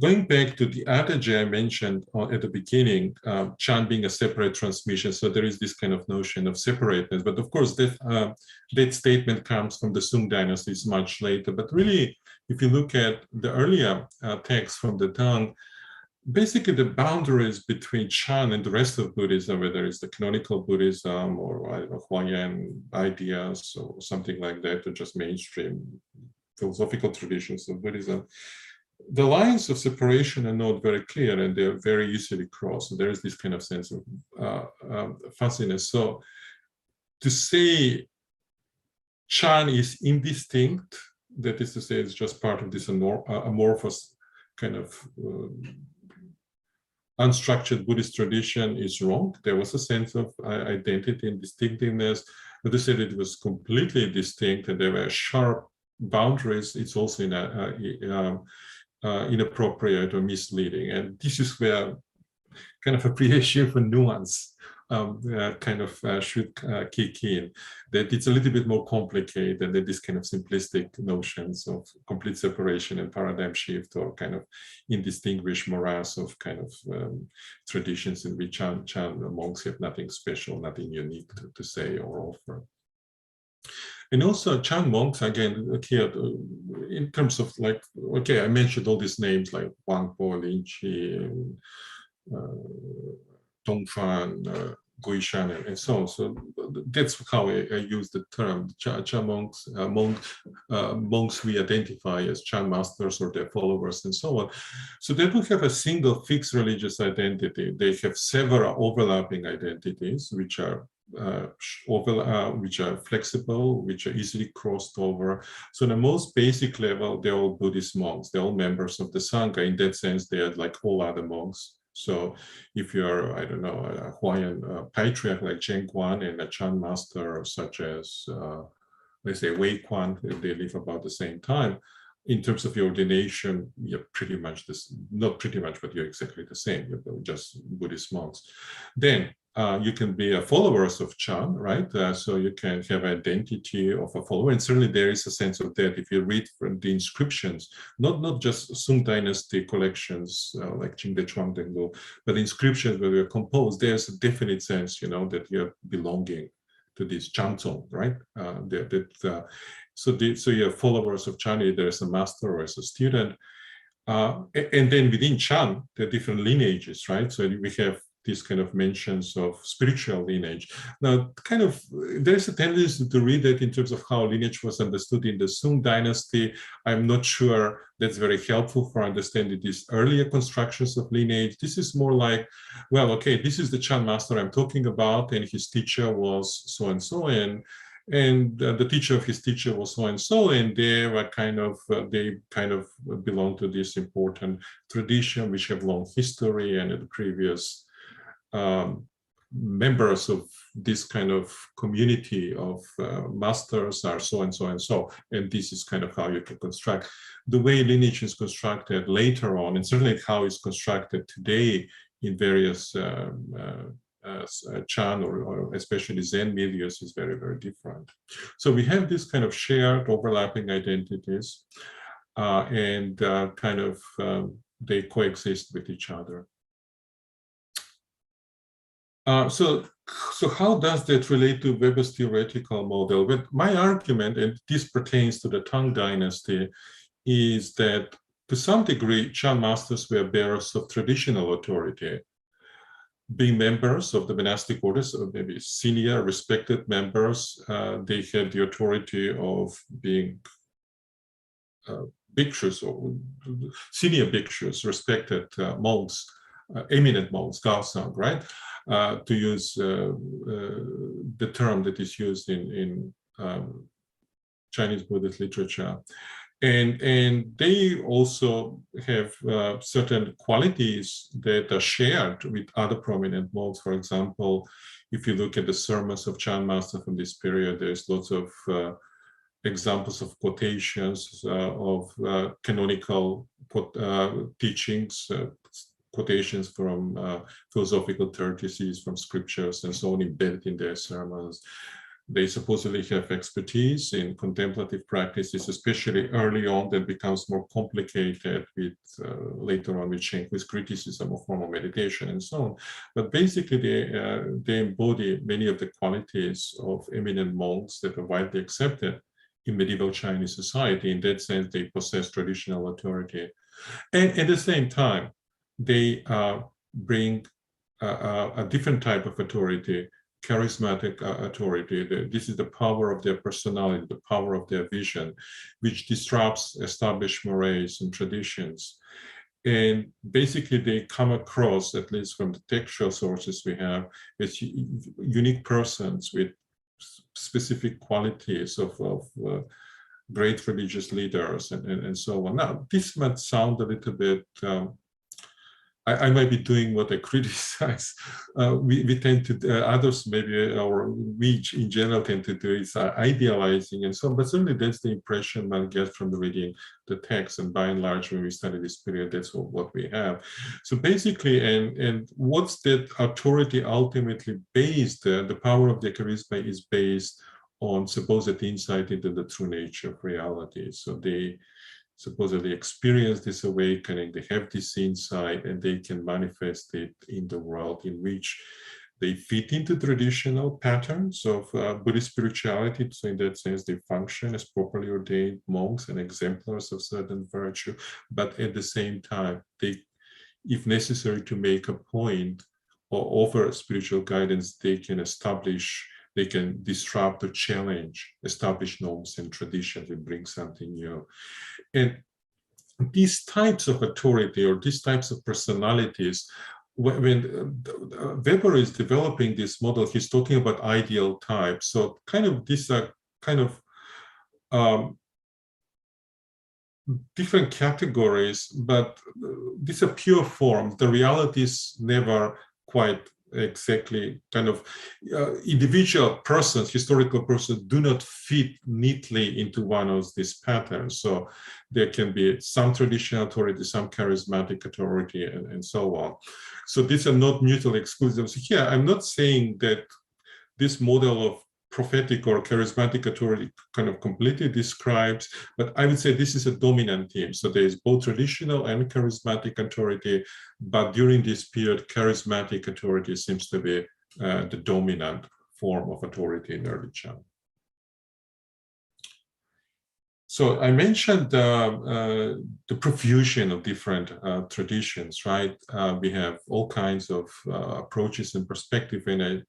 Going back to the adage I mentioned at the beginning, Chan being a separate transmission, so there is this kind of notion of separateness. But of course, that statement comes from the Sung dynasties much later. But really, if you look at the earlier texts from the Tang, basically the boundaries between Chan and the rest of Buddhism, whether it's the canonical Buddhism or, I don't know, Huayan ideas or something like that, or just mainstream philosophical traditions of Buddhism, the lines of separation are not very clear, and they're very easily crossed. So there is this kind of sense of fuzziness. So to say Chan is indistinct, that is to say, it's just part of this amorphous kind of unstructured Buddhist tradition, is wrong. There was a sense of identity and distinctiveness, but to say that it was completely distinct and there were sharp boundaries, it's also inappropriate or misleading. And this is where kind of appreciation for nuance should kick in, that it's a little bit more complicated than this kind of simplistic notions of complete separation and paradigm shift, or kind of indistinguished morass of kind of traditions in which Chan monks have nothing special, nothing unique to say or offer. And also Chan monks, again, here, in terms of like, okay, I mentioned all these names like Wang Po, Lin Chi, Dongfan, Guishan, and so on. So that's how I use the term. Chan monks, monks we identify as Chan masters or their followers and so on. So they don't have a single fixed religious identity. They have several overlapping identities, which are flexible, which are easily crossed over. So on the most basic level, they're all Buddhist monks. They're all members of the Sangha. In that sense, they are like all other monks. So if you're, I don't know, a Huayan patriarch like Chen Guan, and a Chan master such as, let's say, Wei Quan, they live about the same time, in terms of your ordination, you're pretty much this, not pretty much, but you're exactly the same. You're just Buddhist monks. Then you can be a followers of Chan, right? So you can have identity of a follower, and certainly there is a sense of that if you read from the inscriptions, not just Sung Dynasty collections like Qingde Chuang Dengu, but inscriptions where they're composed, there's a definite sense, you know, that you're belonging to this Chanzong, right? So you're followers of Chan, either as a master or as a student. And then within Chan, there are different lineages, right? So we have these kind of mentions of spiritual lineage. Now, kind of, there's a tendency to read that in terms of how lineage was understood in the Sung dynasty. I'm not sure that's very helpful for understanding these earlier constructions of lineage. This is more like, well, okay, this is the Chan master I'm talking about, and his teacher was so-and-so, and the teacher of his teacher was so-and-so, and they were they kind of belong to this important tradition, which have long history, and the previous members of this kind of community of masters are so and so and so, and this is kind of how you can construct. The way lineage is constructed later on, and certainly how it's constructed today in various Chan or especially Zen milieux, is very, very different. So we have this kind of shared overlapping identities, and they coexist with each other. So how does that relate to Weber's theoretical model? But my argument, and this pertains to the Tang dynasty, is that to some degree, Chan masters were bearers of traditional authority. Being members of the monastic orders, or maybe senior respected members, they had the authority of being bhikshus or senior bhikshus, respected monks, eminent monks, Gaosang, right? To use the term that is used in Chinese Buddhist literature. And they also have certain qualities that are shared with other prominent monks. For example, if you look at the sermons of Chan Master from this period, there's lots of examples of quotations of canonical teachings, quotations from philosophical treatises, from scriptures, and so on, embedded in their sermons. They supposedly have expertise in contemplative practices, especially early on. That becomes more complicated with later on with Shenku's criticism of formal meditation and so on. But basically, they embody many of the qualities of eminent monks that are widely accepted in medieval Chinese society. In that sense, they possess traditional authority, and at the same time, they bring a different type of authority, charismatic authority. This is the power of their personality, the power of their vision, which disrupts established mores and traditions. And basically, they come across, at least from the textual sources we have, as unique persons with specific qualities of great religious leaders and so on. Now, this might sound a little bit I might be doing what I criticize. We tend to, others maybe, or we in general tend to do is idealizing and so on, but certainly that's the impression one gets from the reading the text, and by and large, when we study this period, that's what we have. So basically, and what's that authority ultimately based, the power of the charisma is based on supposed insight into the true nature of reality. So they supposedly experience this awakening, they have this insight, and they can manifest it in the world in which they fit into traditional patterns of Buddhist spirituality. So in that sense, they function as properly ordained monks and exemplars of certain virtue. But at the same time, they, if necessary to make a point or offer spiritual guidance, they can establish, they can disrupt or challenge established norms and traditions and bring something new. And these types of authority or these types of personalities, when Weber is developing this model, he's talking about ideal types. So kind of these are kind of different categories, but these are pure forms. The reality is never quite exactly kind of individual persons, historical persons do not fit neatly into one of these patterns. So there can be some traditional authority, some charismatic authority, and so on. So these are not mutually exclusive. So here, I'm not saying that this model of prophetic or charismatic authority kind of completely describes, but I would say this is a dominant theme. So there is both traditional and charismatic authority, but during this period, charismatic authority seems to be the dominant form of authority in early Chan. So I mentioned the profusion of different traditions, right? We have all kinds of approaches and perspective, and I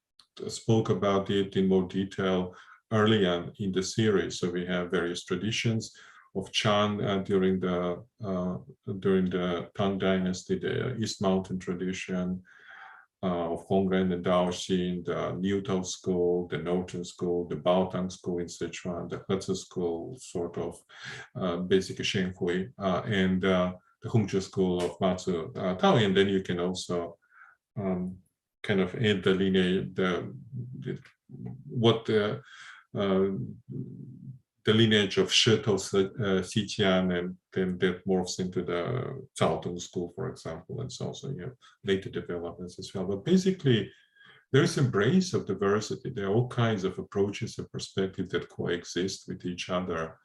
spoke about it in more detail early on in the series. So we have various traditions of Chan during the Tang Dynasty, the East Mountain tradition of Hongren and Daoxin, the New Tao school, the Northern school, the Baotang school in Sichuan, the Hezi school, sort of basic Shenhui, and the Hongzhou school of Matsu Tao. And then you can also kind of add the lineage, the lineage of Shito Xiqian, and then that morphs into the Caotong school, for example, and so on. So you have later developments as well. But basically, there is embrace of diversity. There are all kinds of approaches and perspectives that coexist with each other.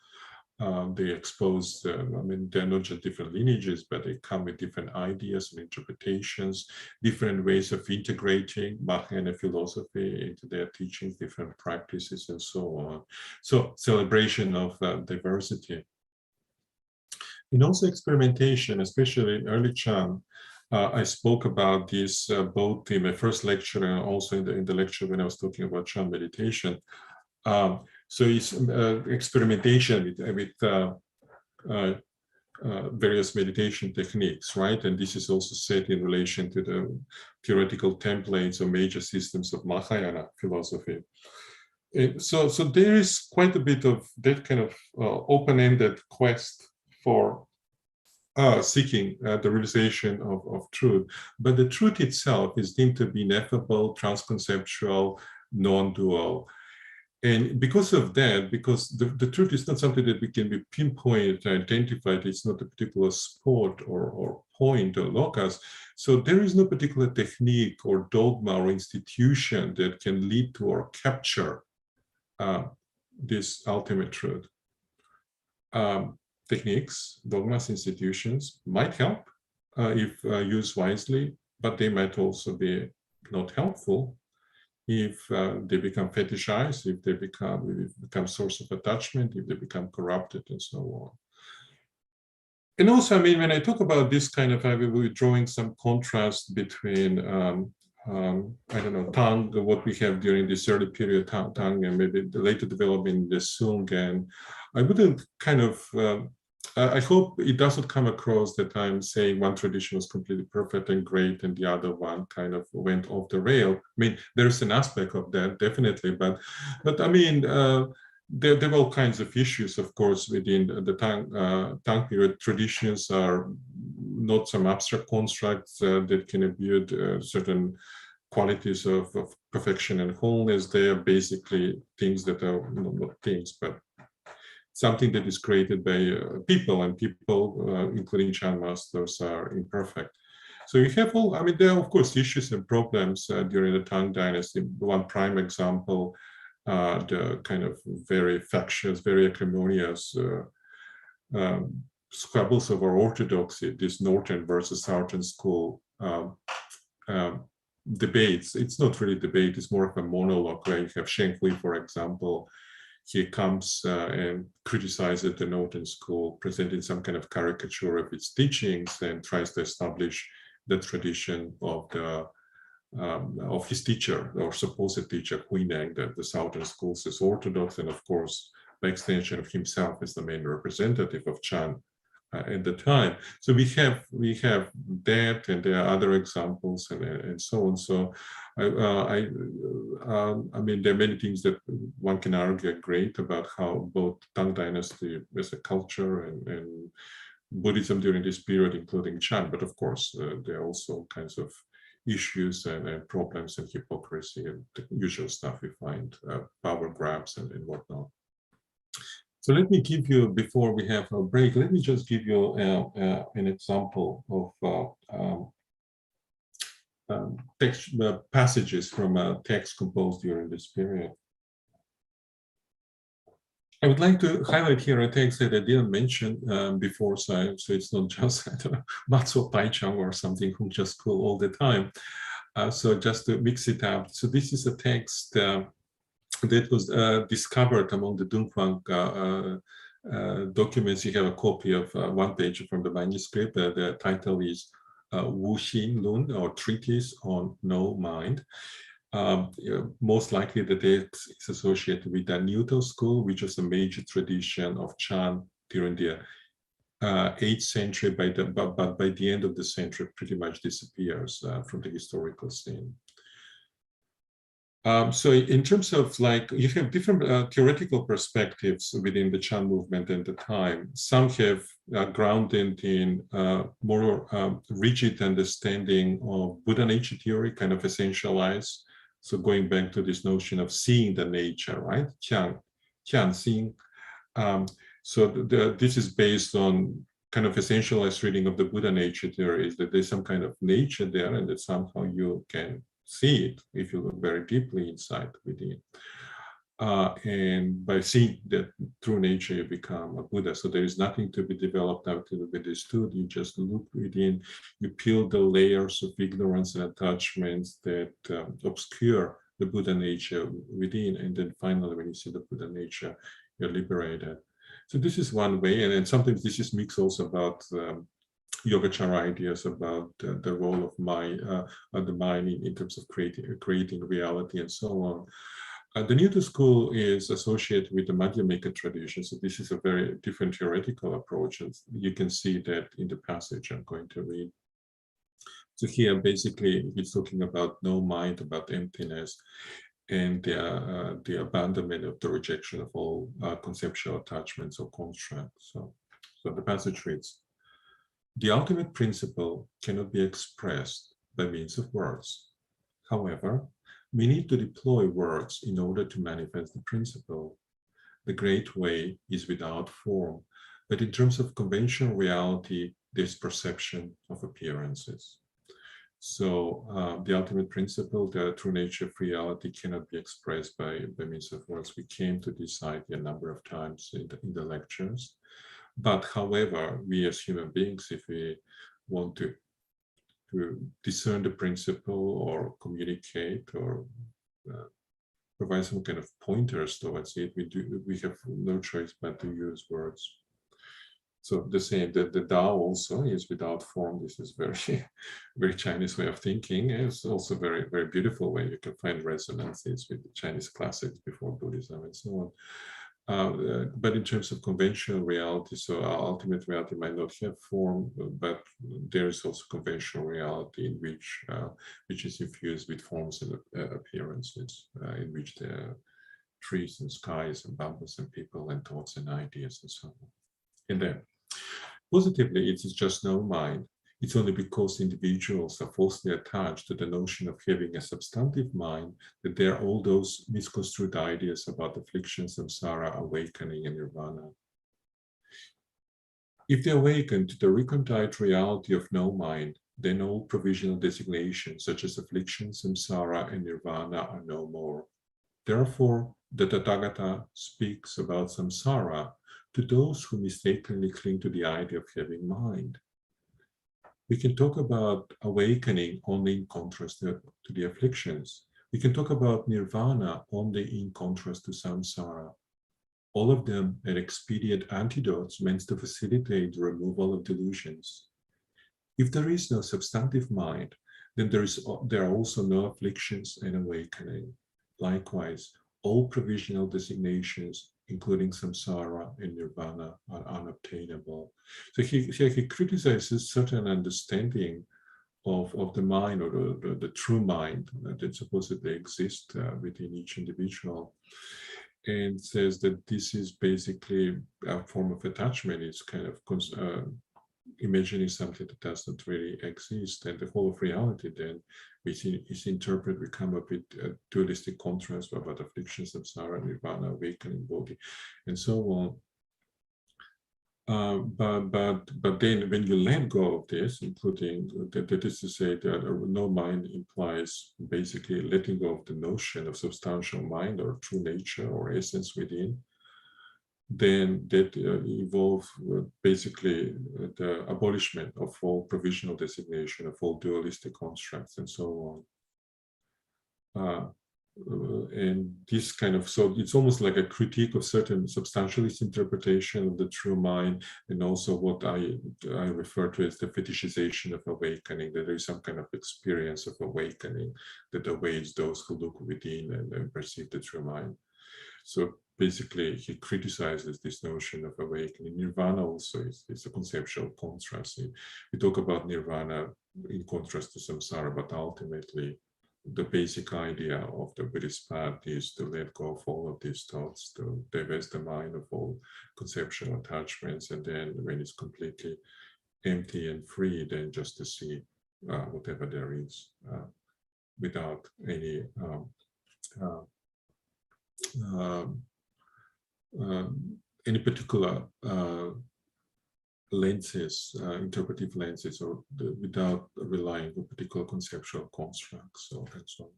They expose, I mean, they're not just different lineages, but they come with different ideas and interpretations, different ways of integrating Mahayana philosophy into their teachings, different practices, and so on. So celebration of diversity. And also experimentation, especially in early Chan. I spoke about this both in my first lecture and also in the lecture when I was talking about Chan meditation. So it's experimentation with various meditation techniques, right? And this is also set in relation to the theoretical templates or major systems of Mahayana philosophy. So there is quite a bit of that kind of open-ended quest for seeking the realization of truth. But the truth itself is deemed to be ineffable, transconceptual, non-dual. And because of that, because the truth is not something that we can be pinpointed and identified, it's not a particular spot or point or locus. So there is no particular technique or dogma or institution that can lead to or capture this ultimate truth. Techniques, dogmas, institutions might help if used wisely, but they might also be not helpful if they become fetishized, if they become source of attachment, if they become corrupted, and so on. And also, I mean, when I talk about this kind of, I will be drawing some contrast between, I don't know, Tang, what we have during this early period, Tang, and maybe the later development in the Sung. And I wouldn't kind of, I hope it doesn't come across that I'm saying one tradition was completely perfect and great and the other one kind of went off the rail. I mean, there's an aspect of that, definitely, but I mean, there were all kinds of issues, of course, within the Tang period. Traditions are not some abstract constructs that can abuse certain qualities of perfection and wholeness. They are basically things that are not things, but something that is created by people, and people, including Chan masters, are imperfect. So you have all, I mean, there are, of course, issues and problems during the Tang Dynasty. One prime example, the kind of very factious, very acrimonious squabbles over orthodoxy, this Northern versus Southern school debates. It's not really debate, it's more of a monologue where you have Sheng Hui, for example. He comes and criticizes the Northern school, presenting some kind of caricature of its teachings, and tries to establish the tradition of the of his teacher or supposed teacher, Huineng, that the Southern schools is orthodox, and of course, by extension of himself as the main representative of Chan at the time. So we have that, and there are other examples, and so on. So I mean, there are many things that one can argue are great about how both Tang Dynasty as a culture and Buddhism during this period, including Chan, but of course there are also kinds of issues and problems and hypocrisy and the usual stuff we find, power grabs and whatnot. So let me give you, before we have a break, let me just give you an example of text passages from a text composed during this period. I would like to highlight here a text that I didn't mention before, so it's not just Matsuo Paichang or something who just cool all the time. So just to mix it up. So this is a text that was discovered among the Dunhuang documents. You have a copy of one page from the manuscript. The title is Wu Xin Lun, or Treatise on No Mind. Most likely the text is associated with the Newton school, which was a major tradition of Chan during the 8th century, but by the end of the century pretty much disappears from the historical scene. So in terms of, like, you have different theoretical perspectives within the Chan movement at the time. Some have grounded in more rigid understanding of Buddha nature theory, kind of essentialized. So going back to this notion of seeing the nature, right? Qian seeing. So this is based on kind of essentialized reading of the Buddha nature theory, is that there's some kind of nature there, and that somehow you can see it if you look very deeply inside within. And by seeing that through nature, you become a Buddha. So there is nothing to be developed out to be understood. You just look within, you peel the layers of ignorance and attachments that obscure the Buddha nature within. And then finally, when you see the Buddha nature, you're liberated. So this is one way. And then sometimes this is mixed also about Yogacara ideas about the role of the mind in terms of creating reality and so on. The Newton school is associated with the Madhyamika tradition, so this is a very different theoretical approach, and you can see that in the passage I'm going to read. So here, basically, he's talking about no mind, about emptiness. and the abandonment of the rejection of all conceptual attachments or constructs. So the passage reads, the ultimate principle cannot be expressed by means of words. However, we need to deploy words in order to manifest the principle. The great way is without form, but in terms of conventional reality, there's perception of appearances. So the ultimate principle, the true nature of reality, cannot be expressed by means of words. We came to this idea a number of times in the lectures. But however, we as human beings, if we want to discern the principle or communicate or provide some kind of pointers towards it, we have no choice but to use words. So the same, the Tao also is without form. This is very, very Chinese way of thinking. It's also very, very beautiful way. You can find resonances with the Chinese classics before Buddhism and so on. But in terms of conventional reality, so our ultimate reality might not have form, but there is also conventional reality in which is infused with forms and appearances, in which there are trees and skies and bubbles and people and thoughts and ideas and so on. And then, positively, it is just no mind. It's only because individuals are falsely attached to the notion of having a substantive mind that there are all those misconstrued ideas about affliction, samsara, awakening, and nirvana. If they awaken to the recondite reality of no mind, then all provisional designations such as affliction, samsara, and nirvana are no more. Therefore, the Tathagata speaks about samsara to those who mistakenly cling to the idea of having mind. We can talk about awakening only in contrast to the afflictions. We can talk about nirvana only in contrast to samsara. All of them are expedient antidotes meant to facilitate the removal of delusions. If there is no substantive mind, then there are also no afflictions and awakening. Likewise, all provisional designations, including samsara and nirvana, are unobtainable. So he criticizes certain understanding of the mind, or the true mind that supposedly exists within each individual, and says that this is basically a form of attachment. It's kind of imagining something that doesn't really exist, and the whole of reality then is interpreted, we come up with a dualistic contrast about affliction, samsara, nirvana, awakening, bodhi, and so on. But then when you let go of this, including that is to say that no mind implies basically letting go of the notion of substantial mind or true nature or essence within, then that involves basically the abolishment of all provisional designation, of all dualistic constructs, and so on. And this kind of, so it's almost like a critique of certain substantialist interpretation of the true mind, and also what I refer to as the fetishization of awakening, that there is some kind of experience of awakening that awaits those who look within and perceive the true mind. So basically, he criticizes this notion of awakening. Nirvana also is a conceptual contrast. We talk about nirvana in contrast to samsara, but ultimately, the basic idea of the Buddhist path is to let go of all of these thoughts, to divest the mind of all conceptual attachments, and then when it's completely empty and free, then just to see whatever there is without any particular lenses, interpretive lenses, or without relying on particular conceptual constructs. So that's all.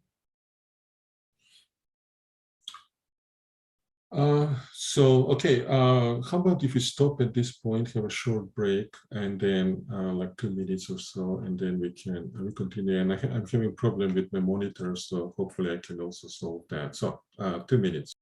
Okay, how about if we stop at this point, have a short break, and then like 2 minutes or so, and then we can continue. And I'm having a problem with my monitor, so hopefully I can also solve that. So 2 minutes.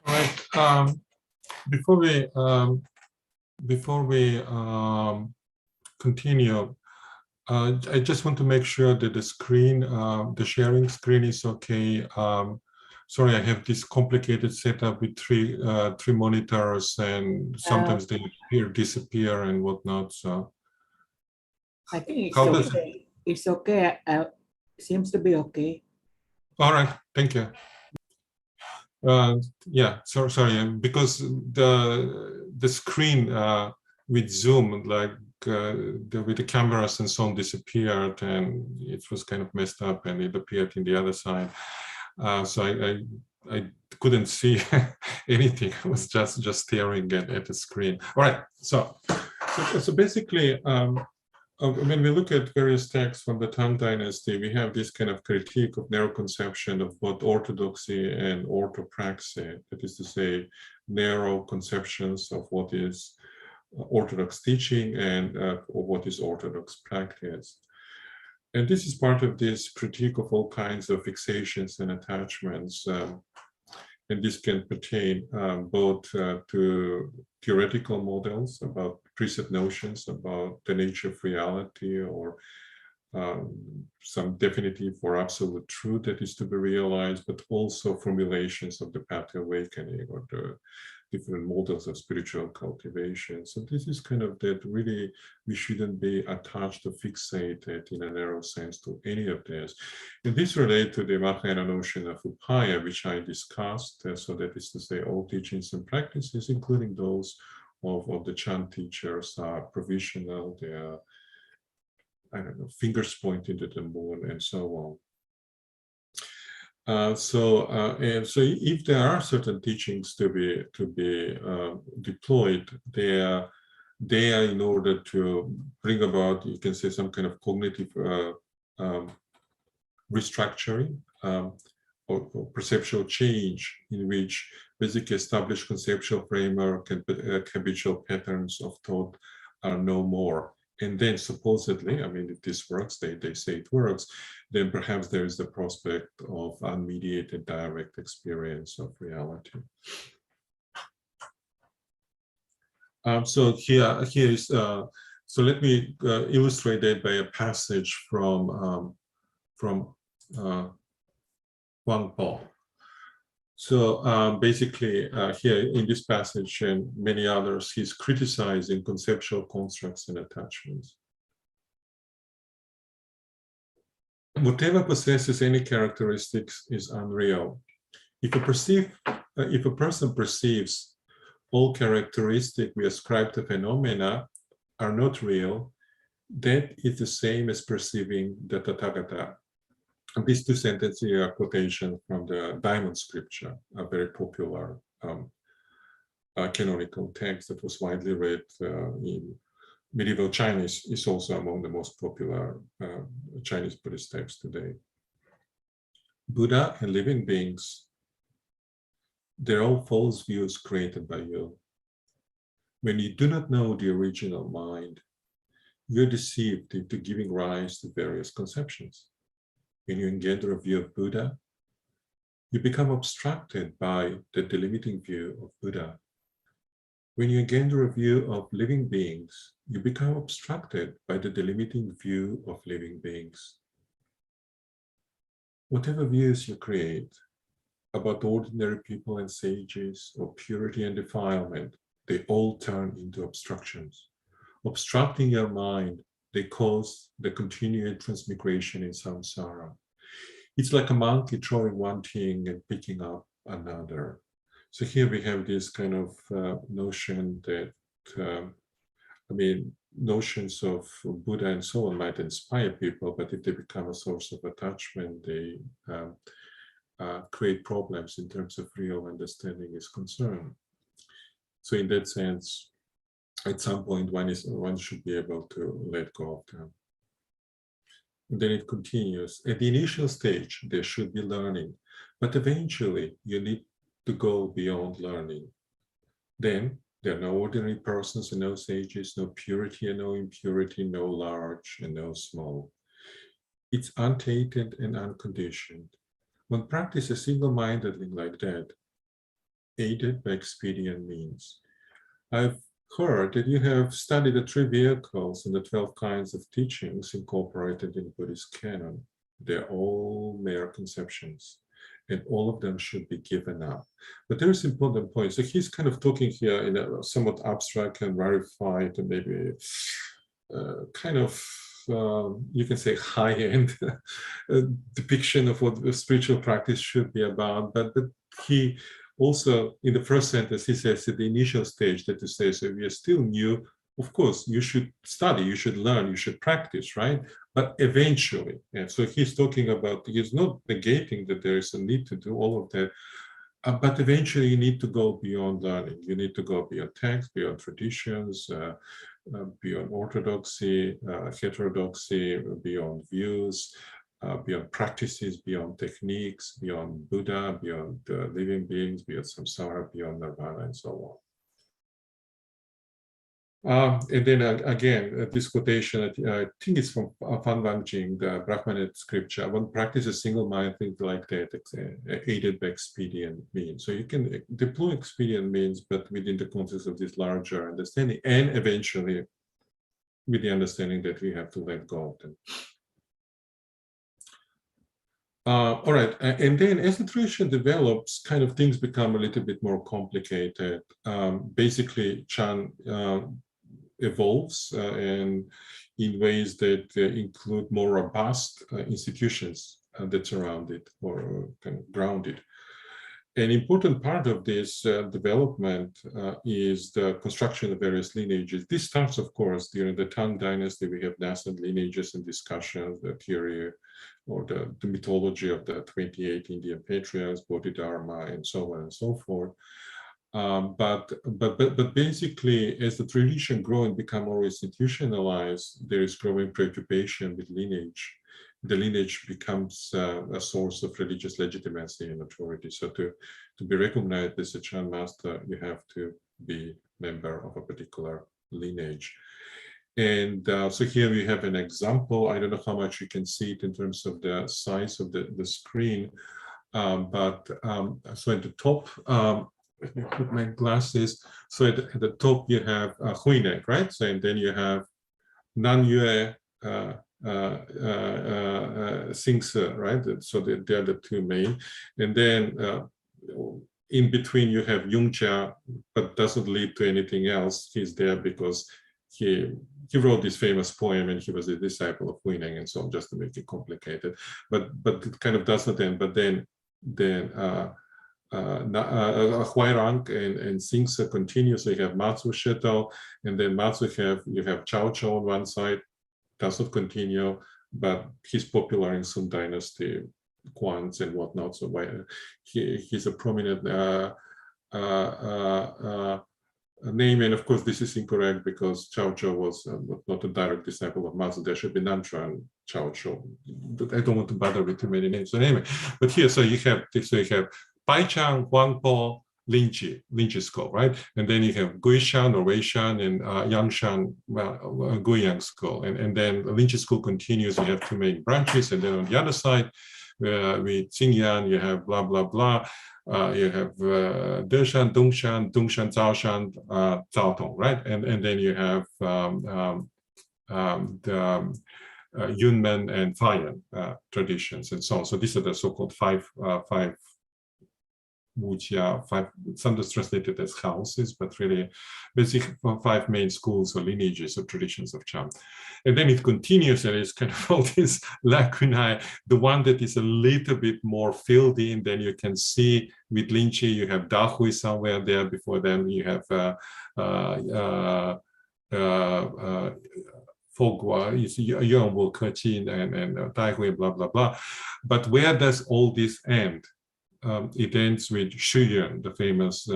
All right. Before we continue, I just want to make sure that the screen, the sharing screen is okay. Sorry, I have this complicated setup with three monitors, and sometimes they appear, disappear, and whatnot. So I think it's how does okay. It's okay. Seems to be okay. All right, thank you. Yeah, sorry, because the screen with Zoom, like with the cameras and so on, disappeared, and it was kind of messed up, and it appeared in the other side. So I couldn't see anything. I was just staring at the screen. All right, so basically. When we look at various texts from the Tang Dynasty, we have this kind of critique of narrow conception of both orthodoxy and orthopraxy. That is to say, narrow conceptions of what is orthodox teaching and what is orthodox practice. And this is part of this critique of all kinds of fixations and attachments. And this can pertain both to theoretical models about precept notions about the nature of reality, or some definitive or absolute truth that is to be realized, but also formulations of the path to awakening or the different models of spiritual cultivation. So this is kind of that really we shouldn't be attached or fixated in a narrow sense to any of this. And this relates to the Mahayana notion of upaya, which I discussed. So that is to say all teachings and practices, including those of the Chan teachers, are provisional. They are, I don't know, fingers pointing to the moon and so on. So if there are certain teachings to be deployed, they are in order to bring about, you can say, some kind of cognitive restructuring or perceptual change, in which basically established conceptual framework and habitual patterns of thought are no more. And then supposedly, I mean, if this works, they say it works, then perhaps there is the prospect of unmediated direct experience of reality. So here is, so let me illustrate that by a passage from Wang Po. So basically here in this passage and many others, he's criticizing conceptual constructs and attachments. Whatever possesses any characteristics is unreal. If a person perceives all characteristics we ascribe to phenomena are not real, that is the same as perceiving the Tathagata. And these two sentences are quotation from the Diamond Scripture, a very popular canonical text that was widely read in medieval Chinese. Is also among the most popular Chinese Buddhist texts today. Buddha and living beings, they're all false views created by you. When you do not know the original mind, you're deceived into giving rise to various conceptions. When you engender a view of Buddha, you become obstructed by the delimiting view of Buddha. When you engender a view of living beings, you become obstructed by the delimiting view of living beings. Whatever views you create about ordinary people and sages, or purity and defilement, they all turn into obstructions. Obstructing your mind, they cause the continued transmigration in samsara. It's like a monkey throwing one thing and picking up another. So here we have this kind of notion that, I mean, notions of Buddha and so on might inspire people, but if they become a source of attachment, they create problems in terms of real understanding is concerned. So in that sense, at some point, one should be able to let go of them. And then it continues. At the initial stage, there should be learning, but eventually you need to go beyond learning. Then there are no ordinary persons and no sages, no purity and no impurity, no large and no small. It's untainted and unconditioned. One practices single-mindedly like that, aided by expedient means. I've heard that you have studied the 3 vehicles and the 12 kinds of teachings incorporated in Buddhist canon. They're all mere conceptions, and all of them should be given up. But there's important point. So he's kind of talking here in a somewhat abstract and rarefied and maybe kind of, you can say, high-end depiction of what the spiritual practice should be about. But he also, in the first sentence, he says at the initial stage that he says, so if you're still new, of course, you should study, you should learn, you should practice, right? But eventually, and so he's talking about, he's not negating that there is a need to do all of that, but eventually you need to go beyond learning. You need to go beyond text, beyond traditions, beyond orthodoxy, heterodoxy, beyond views, beyond practices, beyond techniques, beyond Buddha, beyond living beings, beyond samsara, beyond nirvana, and so on. And then again, this quotation, I think it's from Fan Wang Jing, the Brahmanid scripture. One practices single-minded things like that, aided by expedient means. So you can deploy expedient means, but within the context of this larger understanding, and eventually with the understanding that we have to let go of them. All right, and then as the tradition develops, kind of things become a little bit more complicated. Basically, Chan evolves and in ways that include more robust institutions that surround it or kind of ground it. An important part of this development is the construction of various lineages. This starts, of course, during the Tang Dynasty. We have nascent lineages and discussions, the theory or the mythology of the 28 Indian patriarchs, Bodhidharma, and so on and so forth. But basically, as the tradition grows and become more institutionalized, there is growing preoccupation with lineage. The lineage becomes a source of religious legitimacy and authority. So to be recognized as a Chan master, you have to be member of a particular lineage. And so here we have an example. I don't know how much you can see it in terms of the size of the screen, so at the top, let me put my glasses. So at the top you have Huinek, right? So and then you have Nanyue, Singse, right? So they're the two main. And then in between you have Yungcha, but doesn't lead to anything else. He's there because he wrote this famous poem and he was a disciple of Huineng and so on, just to make it complicated. But it kind of does not end. But then Huairang and Singse continue. So you have Matsu Shetou, and then Matsu you have Chao Chou on one side, does not continue, but he's popular in Sung Dynasty, Quans and whatnot. So he's a prominent name, and of course this is incorrect because Chao Chou was not a direct disciple of Matsu. There should be Nanchuan Chao Chou. I don't want to bother with too many names. So anyway, but here, so you have Baichang, Huangpo, Linji school, right? And then you have Guishan or Weishan and Yangshan, Guiyang school. And then the Linji school continues. You have two main branches. And then on the other side, with Xingyan, you have blah, blah, blah. You have Deshan, Dongshan, Zaoshan, Zaotong, right? And then you have the Yunmen and Fayan traditions and so on. So these are the so-called five Wujia, sometimes translated as houses, but really basically 5 main schools or lineages or traditions of Chan. And then it continues and it's kind of all these lacunae. The one that is a little bit more filled in, then you can see with Linchi, you have Dahui somewhere there. Before them, you have Fogua, Yongwu, Kechin, and Daihui, blah, blah, blah. But where does all this end? It ends with Shuyuan, the famous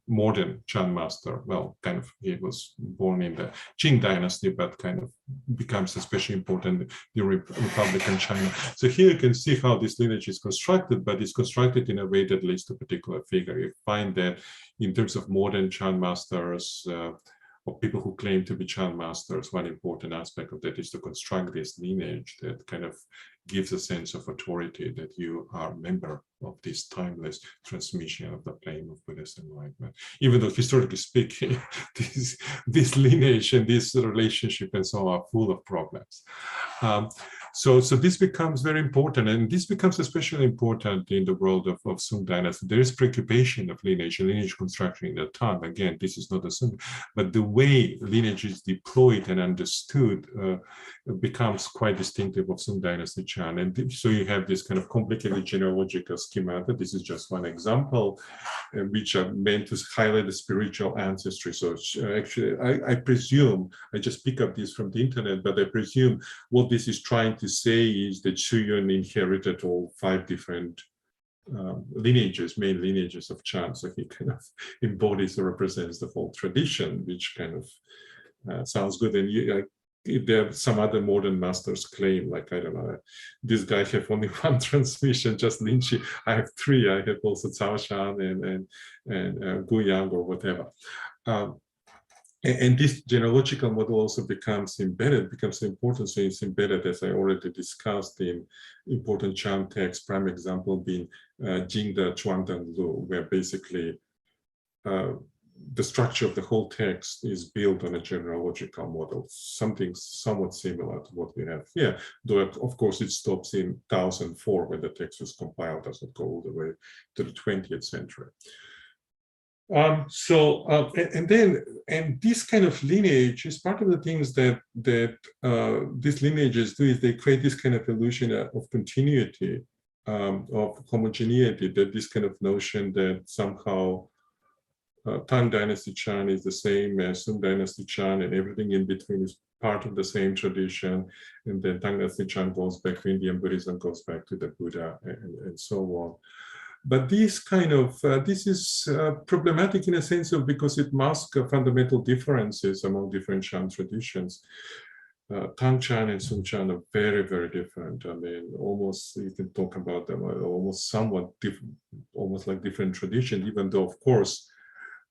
modern Chan master. Well, kind of, he was born in the Qing dynasty, but kind of becomes especially important during Republican China. So here you can see how this lineage is constructed, but it's constructed in a way that leads to a particular figure. You find that in terms of modern Chan masters, of people who claim to be Chan masters, one important aspect of that is to construct this lineage that kind of gives a sense of authority that you are a member of this timeless transmission of the flame of Buddhist enlightenment. Even though historically speaking, this lineage and this relationship and so on are full of problems. So this becomes very important, and this becomes especially important in the world of Sung dynasty. There is preoccupation of lineage construction in that time. Again, this is not a Sung, but the way lineage is deployed and understood becomes quite distinctive of Sung dynasty Chan. And so you have this kind of complicated genealogical schemata. This is just one example, which are meant to highlight the spiritual ancestry. So actually, I presume, I just pick up this from the internet, but I presume what this is trying to say is that Shuyun inherited all 5 different lineages, main lineages of Chan. So he kind of embodies or represents the whole tradition, which kind of sounds good. And there are some other modern masters claim, like, I don't know, this guy have only 1 transmission, just Linchi. I have 3. I have also Cao Shan and Gu Yang or whatever. And this genealogical model also becomes important. So it's embedded, as I already discussed, in important Chan texts, prime example being Jingde Chuangdan Lu, where basically the structure of the whole text is built on a genealogical model, something somewhat similar to what we have here, though of course it stops in 1004 when the text was compiled, doesn't go all the way to the 20th century. And this kind of lineage is part of the things that these lineages do, is they create this kind of illusion of continuity, of homogeneity, that this kind of notion that somehow Tang Dynasty Chan is the same as Sung Dynasty Chan, and everything in between is part of the same tradition, and then Tang Dynasty Chan goes back to Indian Buddhism, goes back to the Buddha, and so on. But this kind of, this is problematic in a sense of, because it masks fundamental differences among different Chan traditions. Tang Chan and Sung Chan are very, very different. I mean, almost, you can talk about them almost somewhat different, almost like different traditions, even though, of course,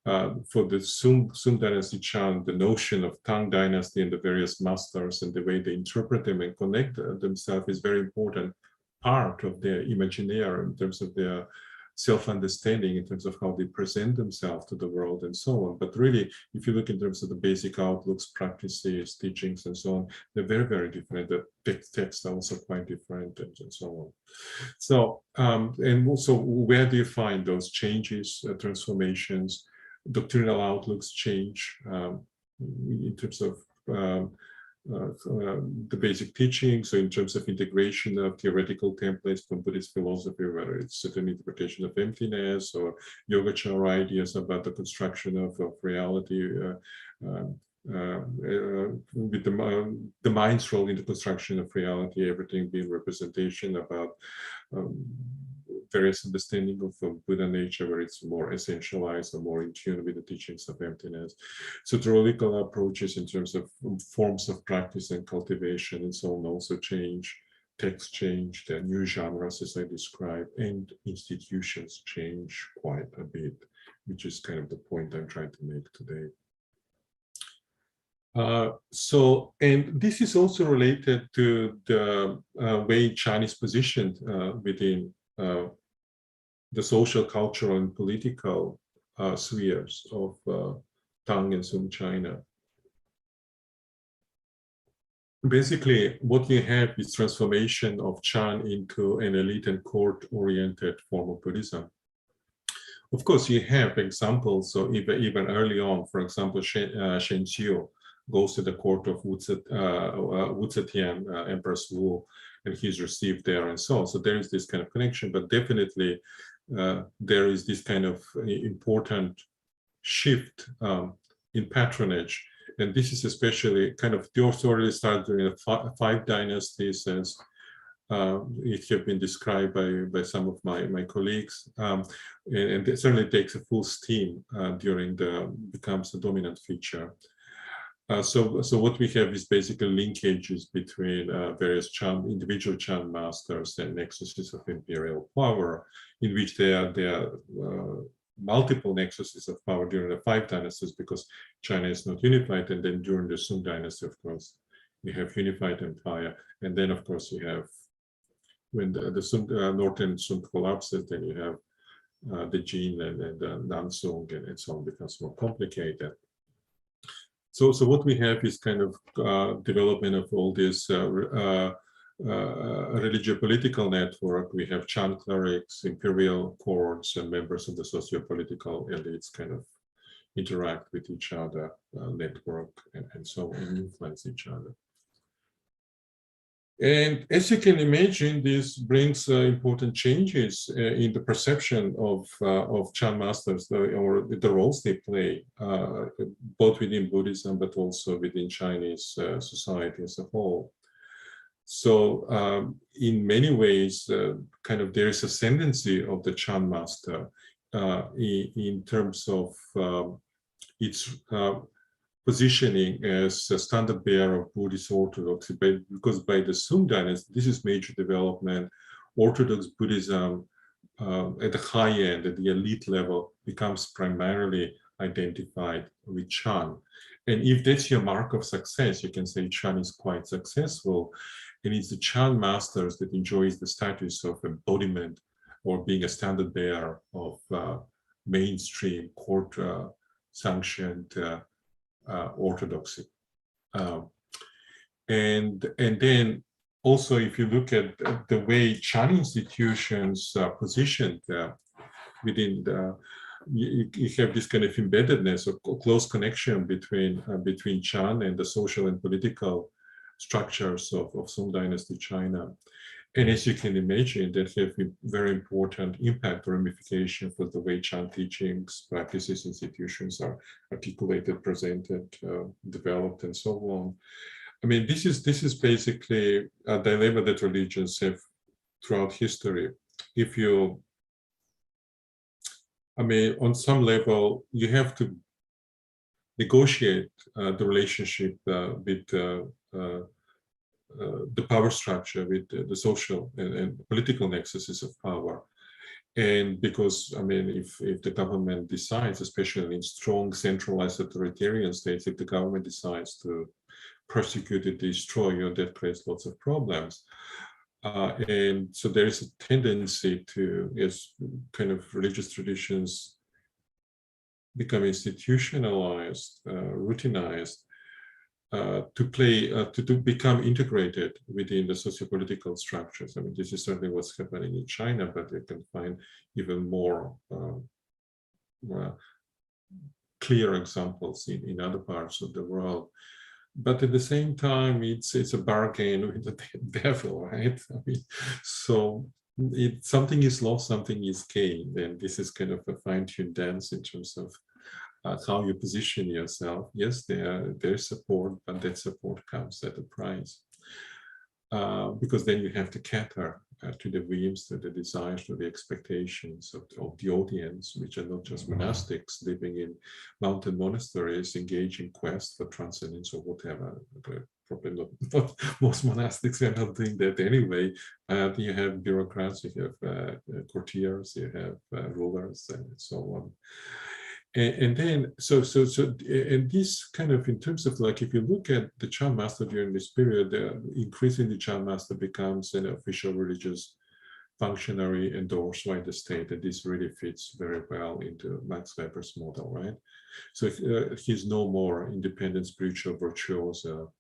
for the Sung Dynasty Chan, the notion of Tang Dynasty and the various masters and the way they interpret them and connect themselves is very important part of their imaginary in terms of their self-understanding, in terms of how they present themselves to the world and so on. But really, if you look in terms of the basic outlooks, practices, teachings, and so on, they're very, very different. The texts are also quite different, and so on. So, and also, where do you find those changes, transformations? Doctrinal outlooks change in terms of the basic teachings, so in terms of integration of theoretical templates from Buddhist philosophy, whether it's certain interpretation of emptiness or Yogacara ideas about the construction of reality, with the mind's role in the construction of reality, everything being representation about various understanding of Buddha nature, where it's more essentialized or more in tune with the teachings of emptiness. So theoretical approaches in terms of forms of practice and cultivation and so on also change. Texts change, there are new genres, as I described, and institutions change quite a bit, which is kind of the point I'm trying to make today. And this is also related to the way Chan is positioned within the social, cultural, and political spheres of Tang and Sung China. Basically, what you have is transformation of Chan into an elite and court-oriented form of Buddhism. Of course, you have examples, so even early on, for example, Shen Xiu goes to the court of Wu Zetian, Empress Wu, and he's received there and so on. So there is this kind of connection, but definitely there is this kind of important shift in patronage. And this is especially kind of, the authority started during the 5 dynasties, as it have been described by some of my colleagues. And it certainly takes a full steam during becomes the dominant feature. So what we have is basically linkages between various individual Chan masters and nexuses of imperial power, in which they are multiple nexuses of power during the 5 dynasties, because China is not unified. And then during the Sung dynasty, of course, you have unified empire. And then, of course, you have, when the Sung, northern Sung collapses, then you have the Jin and the Nansung, and so on, becomes more complicated. So what we have is kind of development of all this religio-political network. We have Chan clerics, imperial courts, and members of the socio-political elites kind of interact with each other, network, and so on, and influence each other. And as you can imagine, this brings important changes in the perception of Chan masters, or the roles they play, both within Buddhism, but also within Chinese society as a whole. So in many ways, kind of there is ascendancy of the Chan master in terms of its positioning as a standard bearer of Buddhist orthodoxy, because by the Sung dynasty, this is major development. Orthodox Buddhism at the high end, at the elite level, becomes primarily identified with Chan. And if that's your mark of success, you can say Chan is quite successful. And it's the Chan masters that enjoys the status of embodiment or being a standard bearer of mainstream court sanctioned orthodoxy. And then also, if you look at the way Chan institutions are positioned within the, you have this kind of embeddedness or close connection between Chan and the social and political structures of Song Dynasty China. And as you can imagine, that have a very important impact or ramification for the way Chan teachings, practices, institutions are articulated, presented, developed, and so on. I mean, this is basically a dilemma that religions have throughout history. If you, I mean, on some level, you have to negotiate the relationship with the power structure, with the social and political nexuses of power. And because, I mean, if the government decides, especially in strong centralized authoritarian states, if the government decides to persecute and destroy you, that creates lots of problems. And so there is a tendency to, as kind of religious traditions become institutionalized, routinized, to become integrated within the socio-political structures. I mean, this is certainly what's happening in China, but you can find even more clear examples in other parts of the world. But at the same time, it's a bargain with the devil, right? I mean, so something is lost, something is gained, and this is kind of a fine-tuned dance in terms of how you position yourself. Yes, there's support, but that support comes at a price. Because then you have to cater to the whims, to the desires, to the expectations of the audience, which are not just monastics living in mountain monasteries, engaged in quest for transcendence or whatever. Probably not most monastics are not doing that anyway. You have bureaucrats, you have courtiers, you have rulers, and so on. And then, and this kind of, in terms of like, if you look at the Chan master during this period, increasingly Chan master becomes an official religious functionary endorsed by the state, and this really fits very well into Max Weber's model, right? So he's no more independent spiritual virtuoso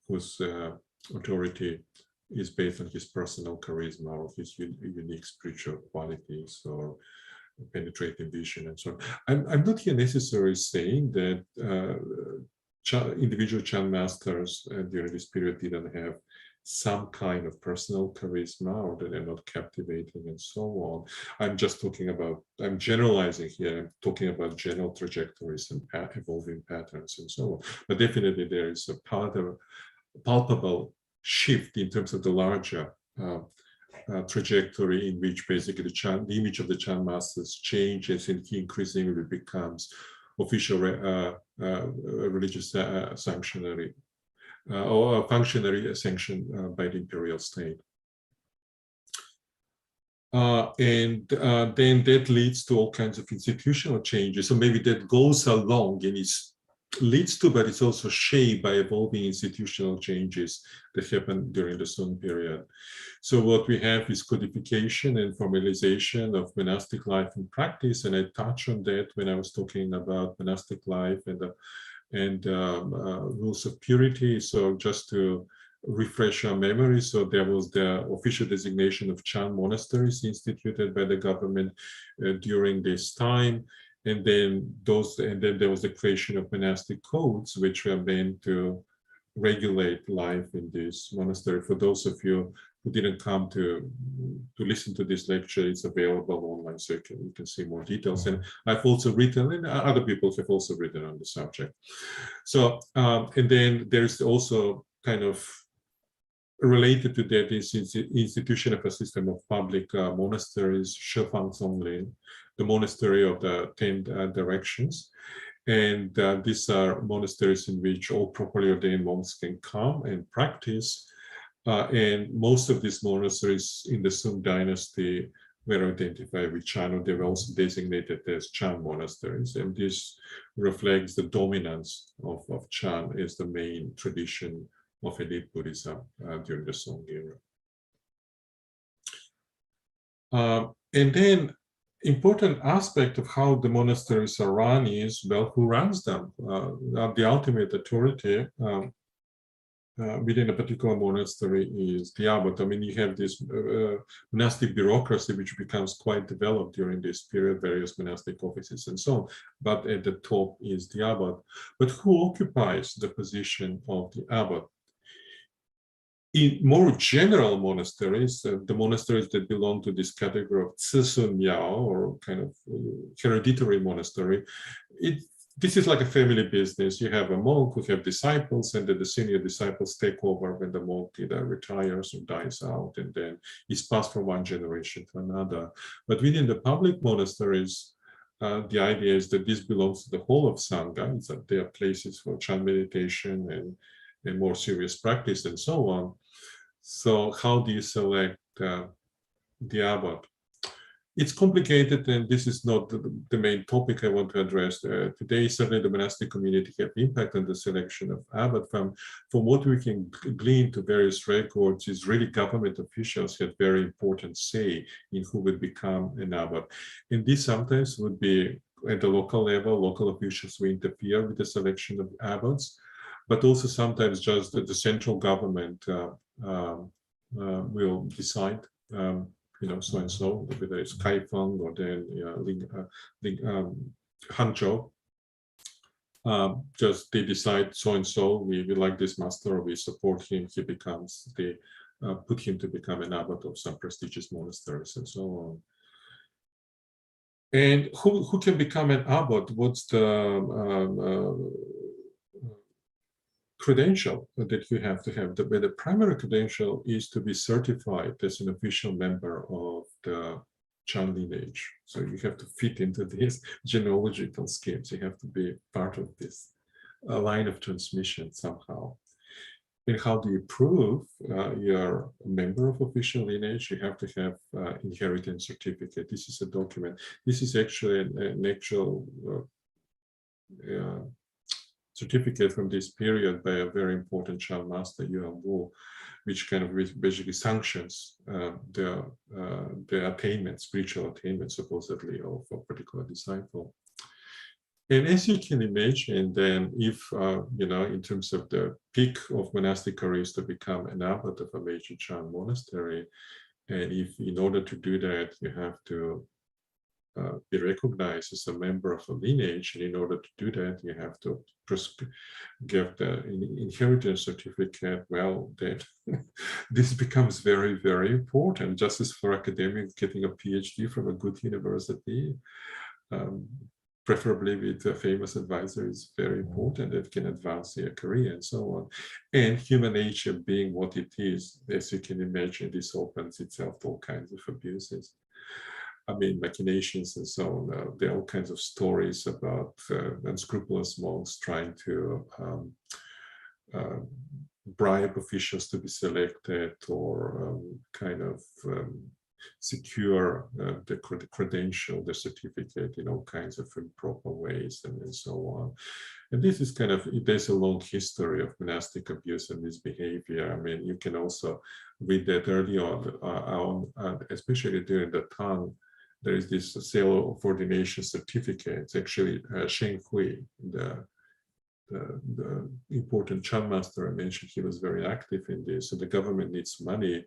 whose authority is based on his personal charisma or his unique spiritual qualities or penetrating vision and so on. I'm not here necessarily saying that individual Chan masters during this period didn't have some kind of personal charisma or that they're not captivating and so on. I'm just talking about, I'm generalizing here, I'm talking about general trajectories and evolving patterns and so on. But definitely there is a palpable shift in terms of the larger trajectory in which basically the image of the Chan masters changes and he increasingly becomes official religious sanctionary or functionary sanctioned by the imperial state. Then that leads to all kinds of institutional changes. So maybe that goes along and leads to, but it's also shaped by evolving institutional changes that happen during the Song period. So what we have is codification and formalization of monastic life and practice, and I touched on that when I was talking about monastic life and rules of purity. So just to refresh our memory, so there was the official designation of Chan monasteries instituted by the government during this time, and then there was the creation of monastic codes, which were meant to regulate life in this monastery. For those of you who didn't come to listen to this lecture, it's available online, so you can see more details. And I've also written, and other people have also written on the subject. So, and then there's also kind of related to that is institution of a system of public monasteries, Shefang Zonglin, the monastery of the 10 directions. And these are monasteries in which all properly ordained monks can come and practice. And most of these monasteries in the Sung dynasty were identified with Chan, or they were also designated as Chan monasteries. And this reflects the dominance of Chan as the main tradition of elite Buddhism during the Song era. And then important aspect of how the monasteries are run is, well, who runs them? The ultimate authority within a particular monastery is the abbot. I mean, you have this monastic bureaucracy, which becomes quite developed during this period, various monastic offices and so on, but at the top is the abbot. But who occupies the position of the abbot? In more general monasteries, the monasteries that belong to this category of Tsusun Miao, or kind of hereditary monastery, this is like a family business. You have a monk who have disciples, and then the senior disciples take over when the monk either retires or dies out, and then it's passed from one generation to another. But within the public monasteries, the idea is that this belongs to the whole of Sangha. It's that there are places for Chan meditation and more serious practice and so on. So how do you select the abbot? It's complicated, and this is not the main topic I want to address today. Certainly the monastic community have impact on the selection of abbot. From what we can glean to various records, is really government officials had very important say in who would become an abbot. And this sometimes would be at the local level, local officials will interfere with the selection of abbots, but also sometimes just the central government will decide, so and so, whether it's Kaifeng or then Hangzhou. Just they decide so and so, we like this master, we support him, he becomes put him to become an abbot of some prestigious monasteries and so on. And who can become an abbot? What's the credential that you have to have? The primary credential is to be certified as an official member of the Chan lineage. So you have to fit into these genealogical schemes. You have to be part of this line of transmission somehow. And how do you prove you're a member of official lineage? You have to have inheritance certificate. This is a document. This is actually an actual certificate from this period by a very important Chan master, Yuan Wu, which kind of basically sanctions the attainment, spiritual attainment, supposedly, of a particular disciple. And as you can imagine, then if, in terms of the peak of monastic career is to become an abbot of a major Chan monastery, and if in order to do that, you have to be recognized as a member of a lineage, and in order to do that, you have to give the inheritance certificate. Well, then this becomes very, very important. Just as for academics, getting a PhD from a good university, preferably with a famous advisor, is very important. That can advance their career and so on. And human nature being what it is, as you can imagine, this opens itself to all kinds of abuses. I mean, machinations and so on. There are all kinds of stories about unscrupulous monks trying to bribe officials to be selected, or secure the credential, the certificate in all kinds of improper ways and so on. And this is kind of, there's a long history of monastic abuse and misbehavior. I mean, you can also read that early on, especially during the Tang, there is this sale of ordination certificates. Actually, Shen Hui, the important Chan master I mentioned, he was very active in this. So the government needs money,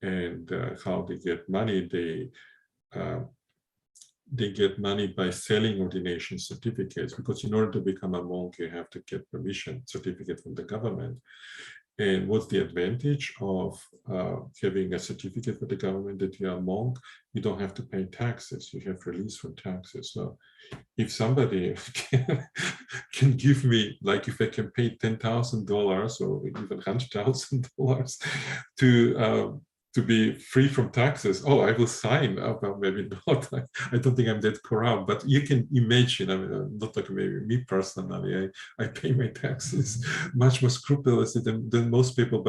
and how they get money, they get money by selling ordination certificates, because in order to become a monk, you have to get permission certificate from the government. And what's the advantage of having a certificate for the government that you are a monk? You don't have to pay taxes. You have release from taxes. So if somebody can give me, like if I can pay $10,000 or even $100,000 to be free from taxes, oh, I will sign. Oh, well, maybe not. I don't think I'm that corrupt, but you can imagine, I mean, not like maybe me personally, I pay my taxes much more scrupulously than most people,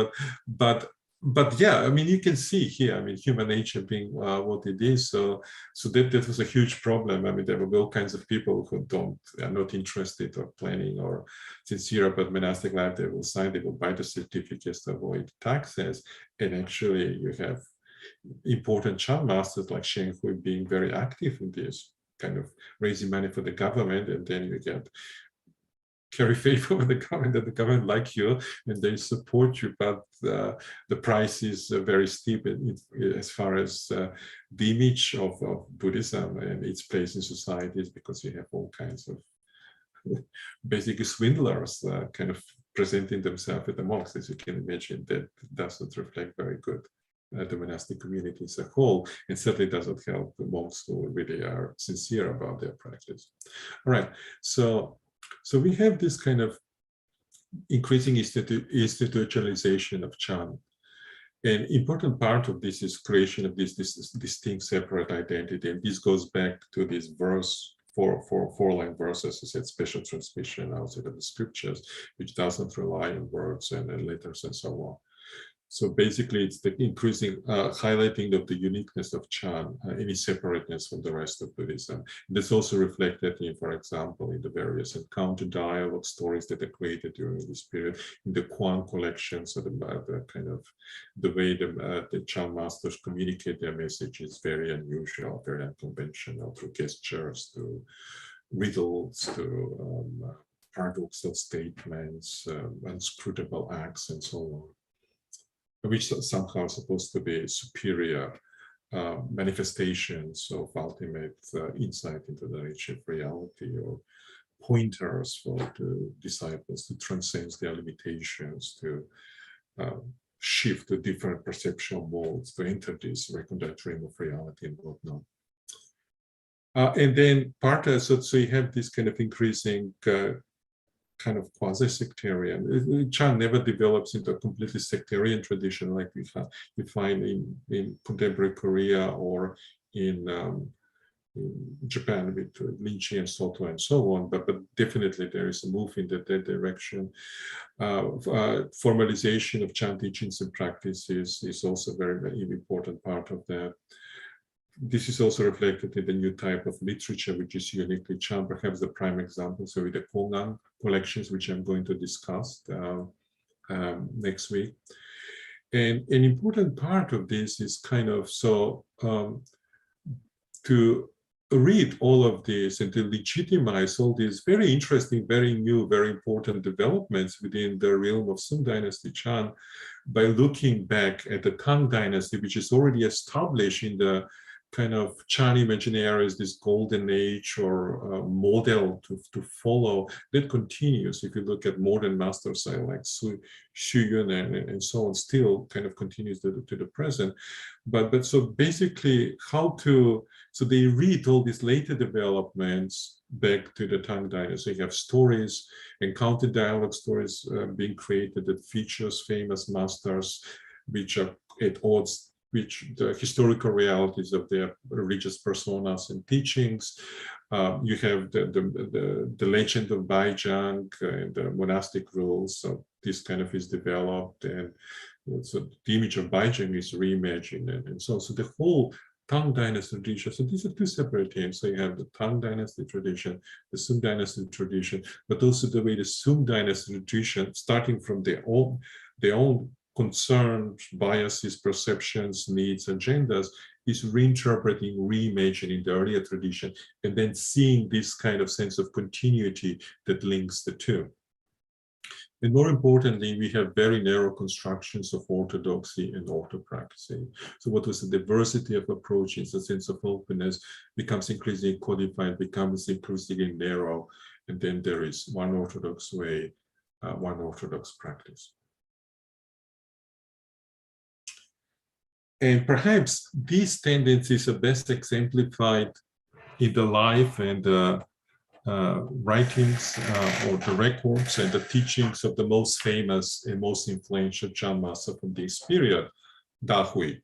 but yeah, I mean, you can see here, I mean, human nature being what it is. So that was a huge problem. I mean, there were all kinds of people who are not interested or planning or sincere about monastic life. They will sign, they will buy the certificates to avoid taxes. And actually, you have important Chan masters like Shen Hui being very active in this, kind of raising money for the government, and then you get carry favor with the government, that the government like you and they support you, but the price is very steep as far as the image of Buddhism and its place in societies, because you have all kinds of basically swindlers kind of presenting themselves at the monks, as you can imagine. That doesn't reflect very good the monastic community as a whole, and certainly doesn't help the monks who really are sincere about their practice. All right, so we have this kind of increasing institutionalization of Chan. An important part of this is creation of this distinct separate identity. And this goes back to this verse, four-line verses, I said, special transmission outside of the scriptures, which doesn't rely on words and letters and so on. So basically, it's the increasing highlighting of the uniqueness of Chan, any separateness from the rest of Buddhism. And that's also reflected in, for example, in the various encounter dialogue stories that are created during this period, in the Quan collection. So the kind of the way the Chan masters communicate their message is very unusual, very unconventional, through gestures, to riddles, to paradoxal statements, unscrutable acts, and so on, which somehow are supposed to be superior manifestations of ultimate insight into the nature of reality, or pointers for the disciples to transcend their limitations, to shift to different perceptual modes, to enter this recondite dream of reality and whatnot. And then so you have this kind of increasing kind of quasi-sectarian. Chan never develops into a completely sectarian tradition like we find in contemporary Korea or in Japan with Lineage and Soto and so on, but definitely there is a move in that direction. Formalization of Chan teachings and practices is also a very, very important part of that. This is also reflected in the new type of literature, which is uniquely Chan. Perhaps the prime example, so with the Kongan collections, which I'm going to discuss next week. And an important part of this is kind of to read all of this and to legitimize all these very interesting, very new, very important developments within the realm of Sung Dynasty Chan by looking back at the Tang Dynasty, which is already established in the kind of Chan imaginary as this golden age or model to follow that continues. If you look at modern masters like Xu Yun and so on, still kind of continues to the present. But so basically so they read all these later developments back to the Tang Dynasty. You have stories, encounter dialogue stories being created that features famous masters which are at odds which the historical realities of their religious personas and teachings. You have the legend of Baizhang and the monastic rules. So this kind of is developed, and so the image of Baizhang is reimagined, and so the whole Tang Dynasty tradition. So these are two separate things. So you have the Tang Dynasty tradition, the Sung Dynasty tradition, but also the way the Sung Dynasty tradition, starting from their own concerns, biases, perceptions, needs, agendas, is reinterpreting, reimagining the earlier tradition, and then seeing this kind of sense of continuity that links the two. And more importantly, we have very narrow constructions of orthodoxy and orthopraxy. So what was the diversity of approaches, a sense of openness, becomes increasingly codified, becomes increasingly narrow, and then there is one orthodox way, one orthodox practice. And perhaps these tendencies are best exemplified in the life and writings or the records and the teachings of the most famous and most influential Chan master from this period, Da Hui.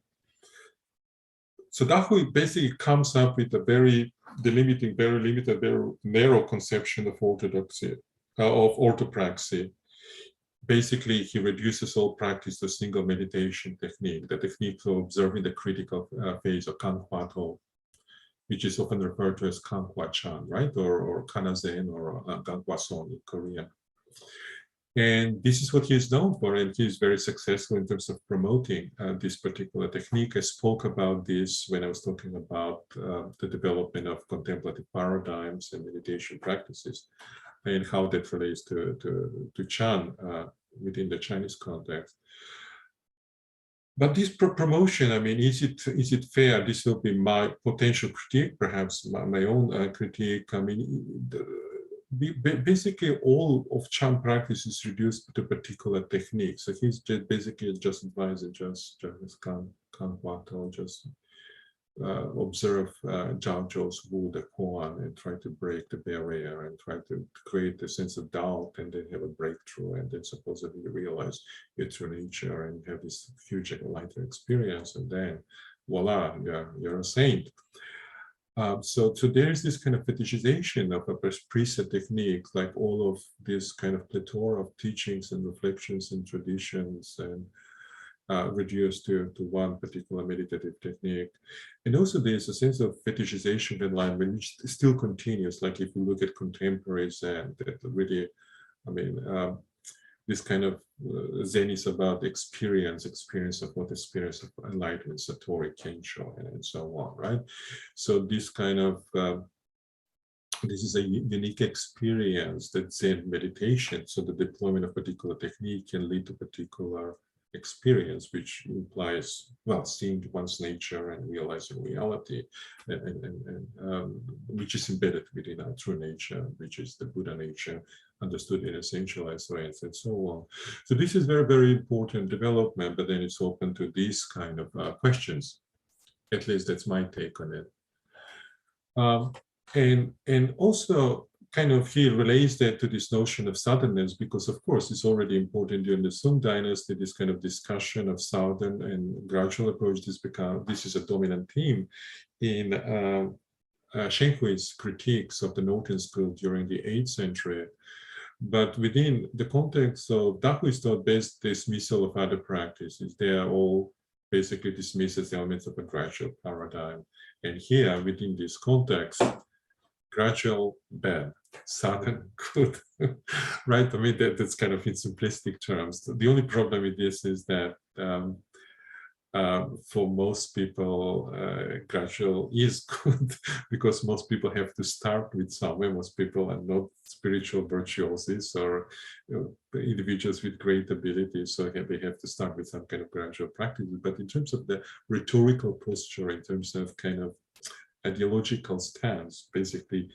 So Da Hui basically comes up with a very limited, very narrow conception of orthodoxy, of orthopraxy. Basically, he reduces all practice to a single meditation technique, the technique of observing the critical phase of Kanhwa, which is often referred to as Kanhwa Chan, right? Or Kanazen or Ganhwa Son in Korean. And this is what he is known for, and he is very successful in terms of promoting this particular technique. I spoke about this when I was talking about the development of contemplative paradigms and meditation practices, and how that relates to Chan within the Chinese context. But this promotion, I mean, is it fair? This will be my potential critique, perhaps my own critique. I mean, basically all of Chan practice is reduced to particular techniques. So he's basically just advising just Kanhwa, or just observe Zhao Zhou's Wu, the koan, and try to break the barrier and try to create a sense of doubt, and then have a breakthrough, and then supposedly realize your true nature and have this huge enlightened experience, and then voila, you're a saint. So there is this kind of fetishization of a preset technique, like all of this kind of plethora of teachings and reflections and traditions, and reduced to one particular meditative technique. And also there's a sense of fetishization of enlightenment, which still continues. Like if you look at contemporary Zen, that really, I mean, this kind of Zen is about experience of what experience of enlightenment, Satori, Kensho, and so on, right? So this kind of, this is a unique experience that Zen meditation, so the deployment of particular technique can lead to particular experience, which implies, well, seeing one's nature and realizing reality, and which is embedded within our true nature, which is the Buddha nature, understood in essentialized ways, and so on. So this is very, very important development, but then it's open to these kind of questions. At least that's my take on it. And also, kind of he relates that to this notion of southernness, because of course it's already important during the Sung Dynasty, this kind of discussion of southern and gradual approach. This is a dominant theme in Shen Hui's critiques of the Northern school during the 8th century. But within the context of Dahui's thought-based dismissal of other practices, they are all basically dismissed as elements of a gradual paradigm. And here, within this context, gradual, bad, sudden, good, right? I mean, that's kind of in simplistic terms. The only problem with this is that for most people, gradual is good because most people have to start with somewhere. Most people are not spiritual virtuosos or individuals with great abilities, so they have to start with some kind of gradual practice. But in terms of the rhetorical posture, in terms of kind of ideological stance, basically,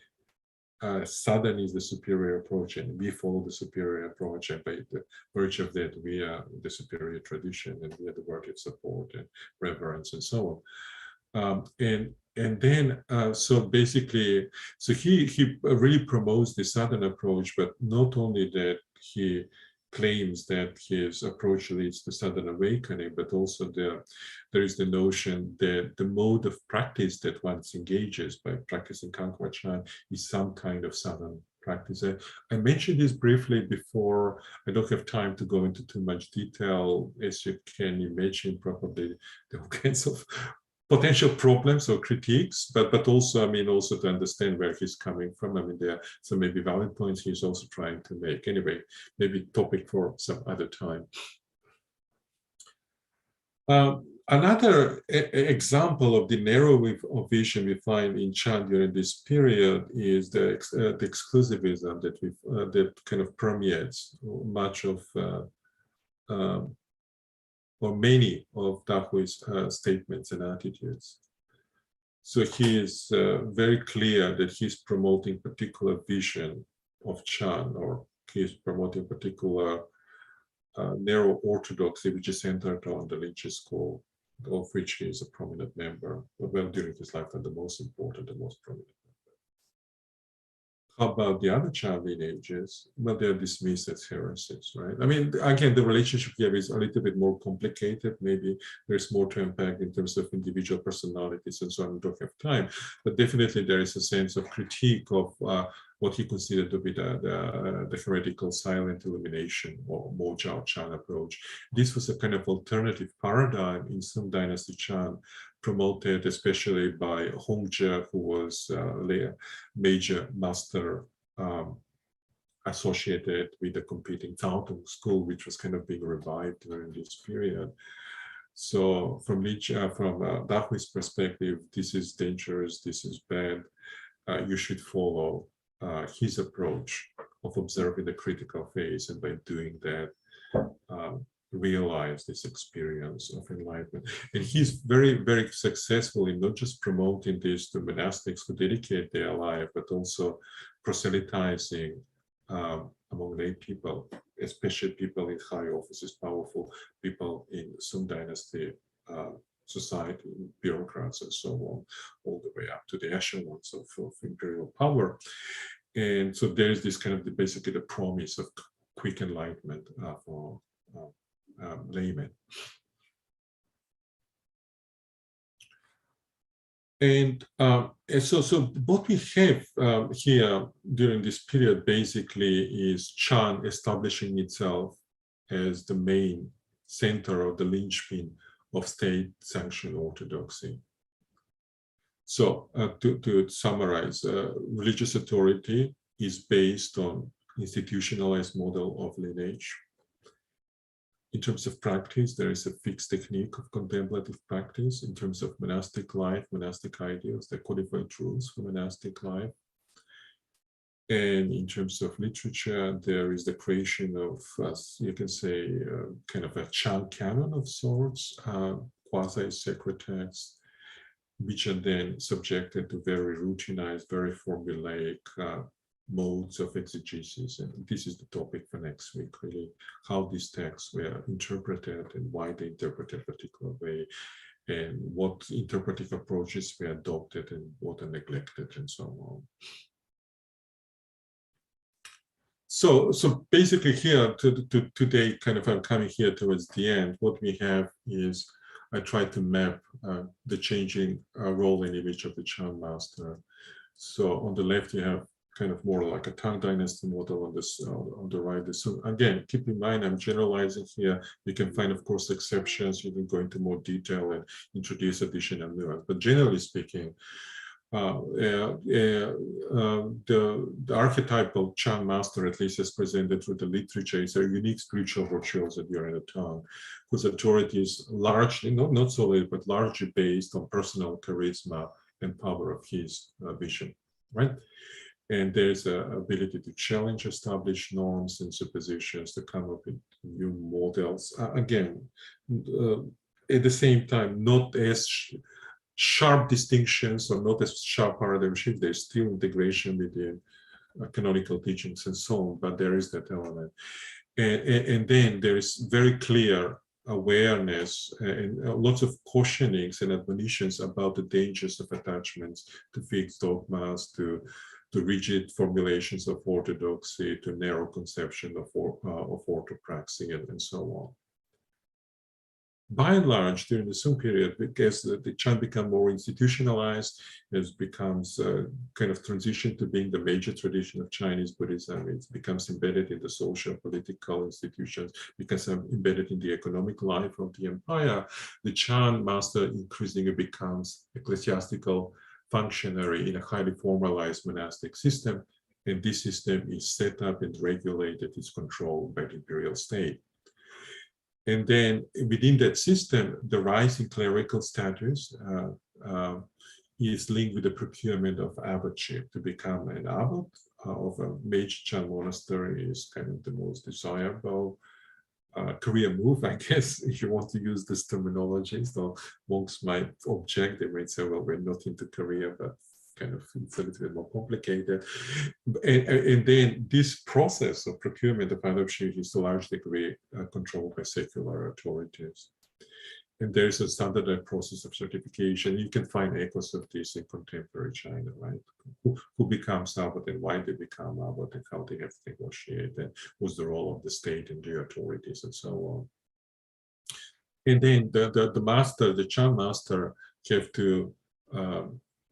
Southern is the superior approach, and we follow the superior approach, and by the virtue of that, we are the superior tradition, and we are the worthy of support and reverence, and so on. And then, so basically, so he really promotes the Southern approach, but not only that, he claims that his approach leads to sudden awakening, but also there is the notion that the mode of practice that one engages by practicing Kankwa Chan is some kind of sudden practice. I mentioned this briefly before. I don't have time to go into too much detail. As you can imagine, probably there are all kinds of potential problems or critiques, but also, I mean, also to understand where he's coming from. I mean, there are some maybe valid points he's also trying to make. Anyway, maybe topic for some other time. Another example of the narrowing of vision we find in Chan during this period is the exclusivism that that kind of permeates much of or many of Dahui's statements and attitudes. So he is very clear that he's promoting particular vision of Chan, or he's promoting particular narrow orthodoxy, which is centered on the Lineage school, of which he is a prominent member. Well, during his lifetime, the most important, the most prominent. How about the other Chan lineages? Well, they're dismissed as heresies, right? I mean, again, the relationship here is a little bit more complicated. Maybe there's more to unpack in terms of individual personalities and so on. We don't have time, but definitely there is a sense of critique of what he considered to be the heretical silent illumination or Mo-Jiao Chan approach. This was a kind of alternative paradigm in Song Dynasty Chan, promoted especially by Hongjie, who was a major master associated with the competing Taotung school, which was kind of being revived during this period. So from Dahui's perspective, this is dangerous, this is bad, you should follow his approach of observing the critical phase, and by doing that, realize this experience of enlightenment. And he's very, very successful in not just promoting this to monastics who dedicate their life, but also proselytizing among lay people, especially people in high offices, powerful people in Song Dynasty society, bureaucrats and so on, all the way up to the echelons of imperial power. And so there is this kind of basically the promise of quick enlightenment for laymen. And so what we have here during this period basically is Chan establishing itself as the main center of the linchpin of state-sanctioned orthodoxy. So to summarize, religious authority is based on institutionalized model of lineage. In terms of practice, there is a fixed technique of contemplative practice. In terms of monastic life, monastic ideals, the codified rules for monastic life. And in terms of literature, there is the creation of, you can say, kind of a Chan canon of sorts, quasi-sacred texts, which are then subjected to very routinized, very formulaic modes of exegesis. And this is the topic for next week, really, how these texts were interpreted and why they interpreted a particular way, and what interpretive approaches were adopted and what are neglected, and so on. So basically here, today, kind of I'm coming here towards the end, what we have is I try to map the changing role and image of the Chan master. So on the left, you have kind of more like a Tang Dynasty model on the right. So again, keep in mind, I'm generalizing here. You can find, of course, exceptions. You can go into more detail and introduce additional nuance. But generally speaking, the archetypal Chan master, at least as presented through the literature, is a unique spiritual virtuoso during the Tang, whose authority is largely, not solely, but largely based on personal charisma and power of his vision, right? And there's an ability to challenge established norms and suppositions, to come up with new models. Again, at the same time, not as sharp distinctions or not as sharp paradigm shift. There's still integration within canonical teachings and so on, but there is that element. And then there is very clear awareness and lots of cautionings and admonitions about the dangers of attachments to fixed dogmas, to to rigid formulations of orthodoxy, to narrow conception of orthopraxy, and so on. By and large, during the Sung period, because the Chan become more institutionalized, it becomes kind of transition to being the major tradition of Chinese Buddhism. It becomes embedded in the social, political institutions, becomes embedded in the economic life of the empire. The Chan master increasingly becomes ecclesiastical functionary in a highly formalized monastic system, and this system is set up and regulated, is controlled by the imperial state. And then within that system, the rise in clerical status is linked with the procurement of abbotship. To become an abbot of a major Chan monastery is kind of the most desirable career move, I guess, if you want to use this terminology. So monks might object, they might say, well, we're not into career, but kind of it's a little bit more complicated. And then this process of procurement of abbotship is to a large degree controlled by secular authorities. And there's a standardized process of certification. You can find echoes of this in contemporary China, right? Who becomes abbot and why they become abbot and how they have to negotiate and what's the role of the state and the authorities and so on. And then the master, the Chan master, have to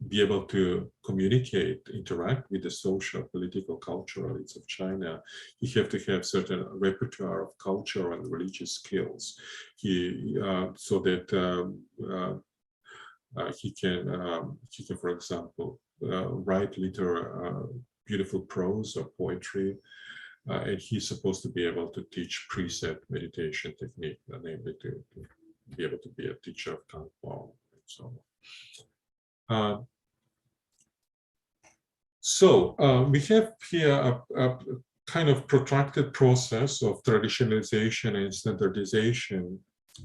be able to communicate, interact with the social, political, cultural elites of China. You have to have certain repertoire of cultural and religious skills. So that he can, for example, write beautiful prose or poetry, and he's supposed to be able to teach preset meditation technique, namely to be able to be a teacher of Tangpo and so on. We have here a kind of protracted process of traditionalization and standardization,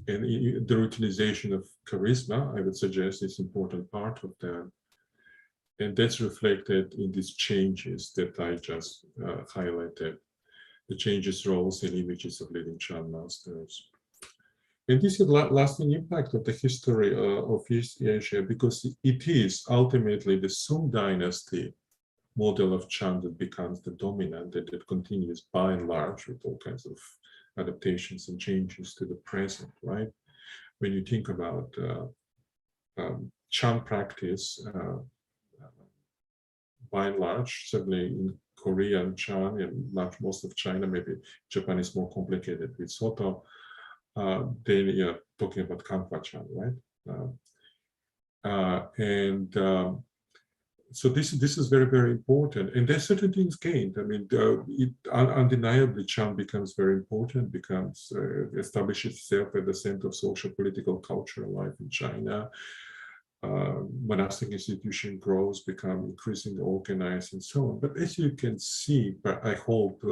and the routinization of charisma, I would suggest, is an important part of that. And that's reflected in these changes that I just highlighted, the changes, roles, and images of leading Chan masters. And this is a lasting impact of the history of East Asia, because it is ultimately the Sung dynasty model of Chan that becomes the dominant, and that continues by and large with all kinds of adaptations and changes to the present, right? When you think about Chan practice, by and large, certainly in Korean Chan and most of China, maybe Japan is more complicated with Soto, then you're talking about Kanpa Chan, right? So this is very, very important, and there's certain things gained. I mean, undeniably, Chan becomes very important, establishes itself at the center of social, political, cultural life in China. Monastic institution grows, become increasingly organized, and so on. But as you can see, but I hope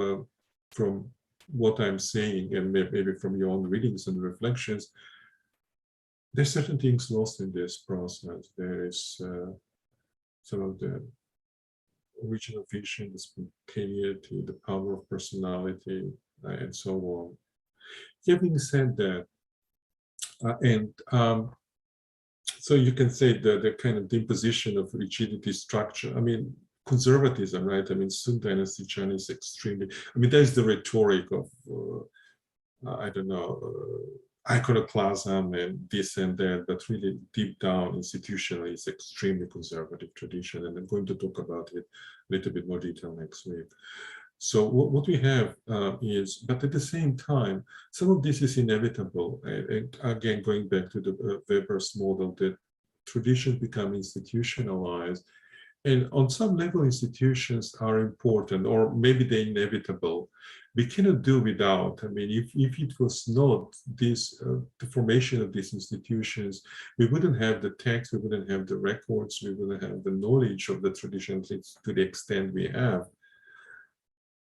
from what I'm saying, and maybe from your own readings and reflections, there's certain things lost in this process. There is some of the original vision, the spontaneity, the power of personality, and so on. Having said that, so you can say the kind of the imposition of rigidity structure, I mean, conservatism, right? I mean, Sung Dynasty China is extremely, I mean, there's the rhetoric of, I don't know, iconoclasm and this and that, but really deep down institutionally it's extremely conservative tradition, and I'm going to talk about it a little bit more detail next week. So what we have is, but at the same time, some of this is inevitable, and again, going back to the Weber's model, that traditions become institutionalized, and on some level institutions are important, or maybe they're inevitable. We cannot do without. I mean, if it was not this, the formation of these institutions, we wouldn't have the text, we wouldn't have the records, we wouldn't have the knowledge of the traditions to the extent we have.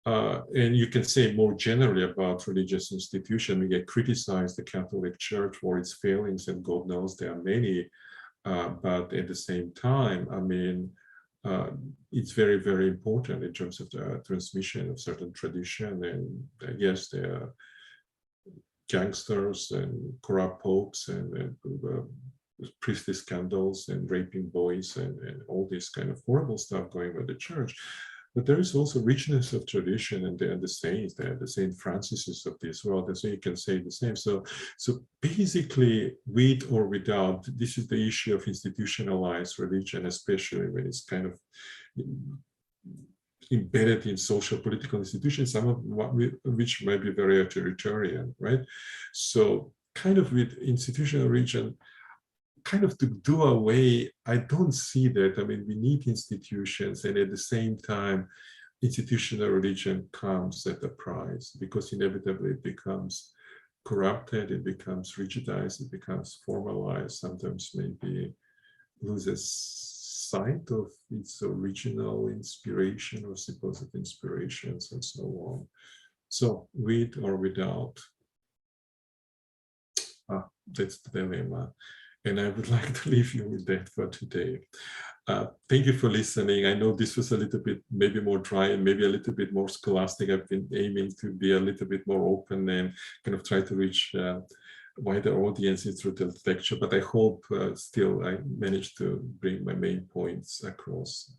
And you can say more generally about religious institutions, we get criticized the Catholic Church for its failings, and God knows there are many, but at the same time, I mean, it's very, very important in terms of the transmission of certain tradition. And yes, there are gangsters and corrupt popes and priestly scandals and raping boys and all this kind of horrible stuff going with the church. But there is also richness of tradition, and the saints, the Saint Francis of this world, and so you can say the same. So basically, with or without, this is the issue of institutionalized religion, especially when it's kind of embedded in social political institutions, some of which might be very authoritarian, right? So kind of with institutional religion, kind of to do away, I don't see that. I mean, we need institutions, and at the same time, institutional religion comes at a price, because inevitably it becomes corrupted, it becomes rigidized, it becomes formalized, sometimes maybe loses sight of its original inspiration or supposed inspirations and so on. So with or without, that's the dilemma. And I would like to leave you with that for today. Thank you for listening. I know this was a little bit maybe more dry and maybe a little bit more scholastic. I've been aiming to be a little bit more open and kind of try to reach wider audiences through the lecture, but I hope still I managed to bring my main points across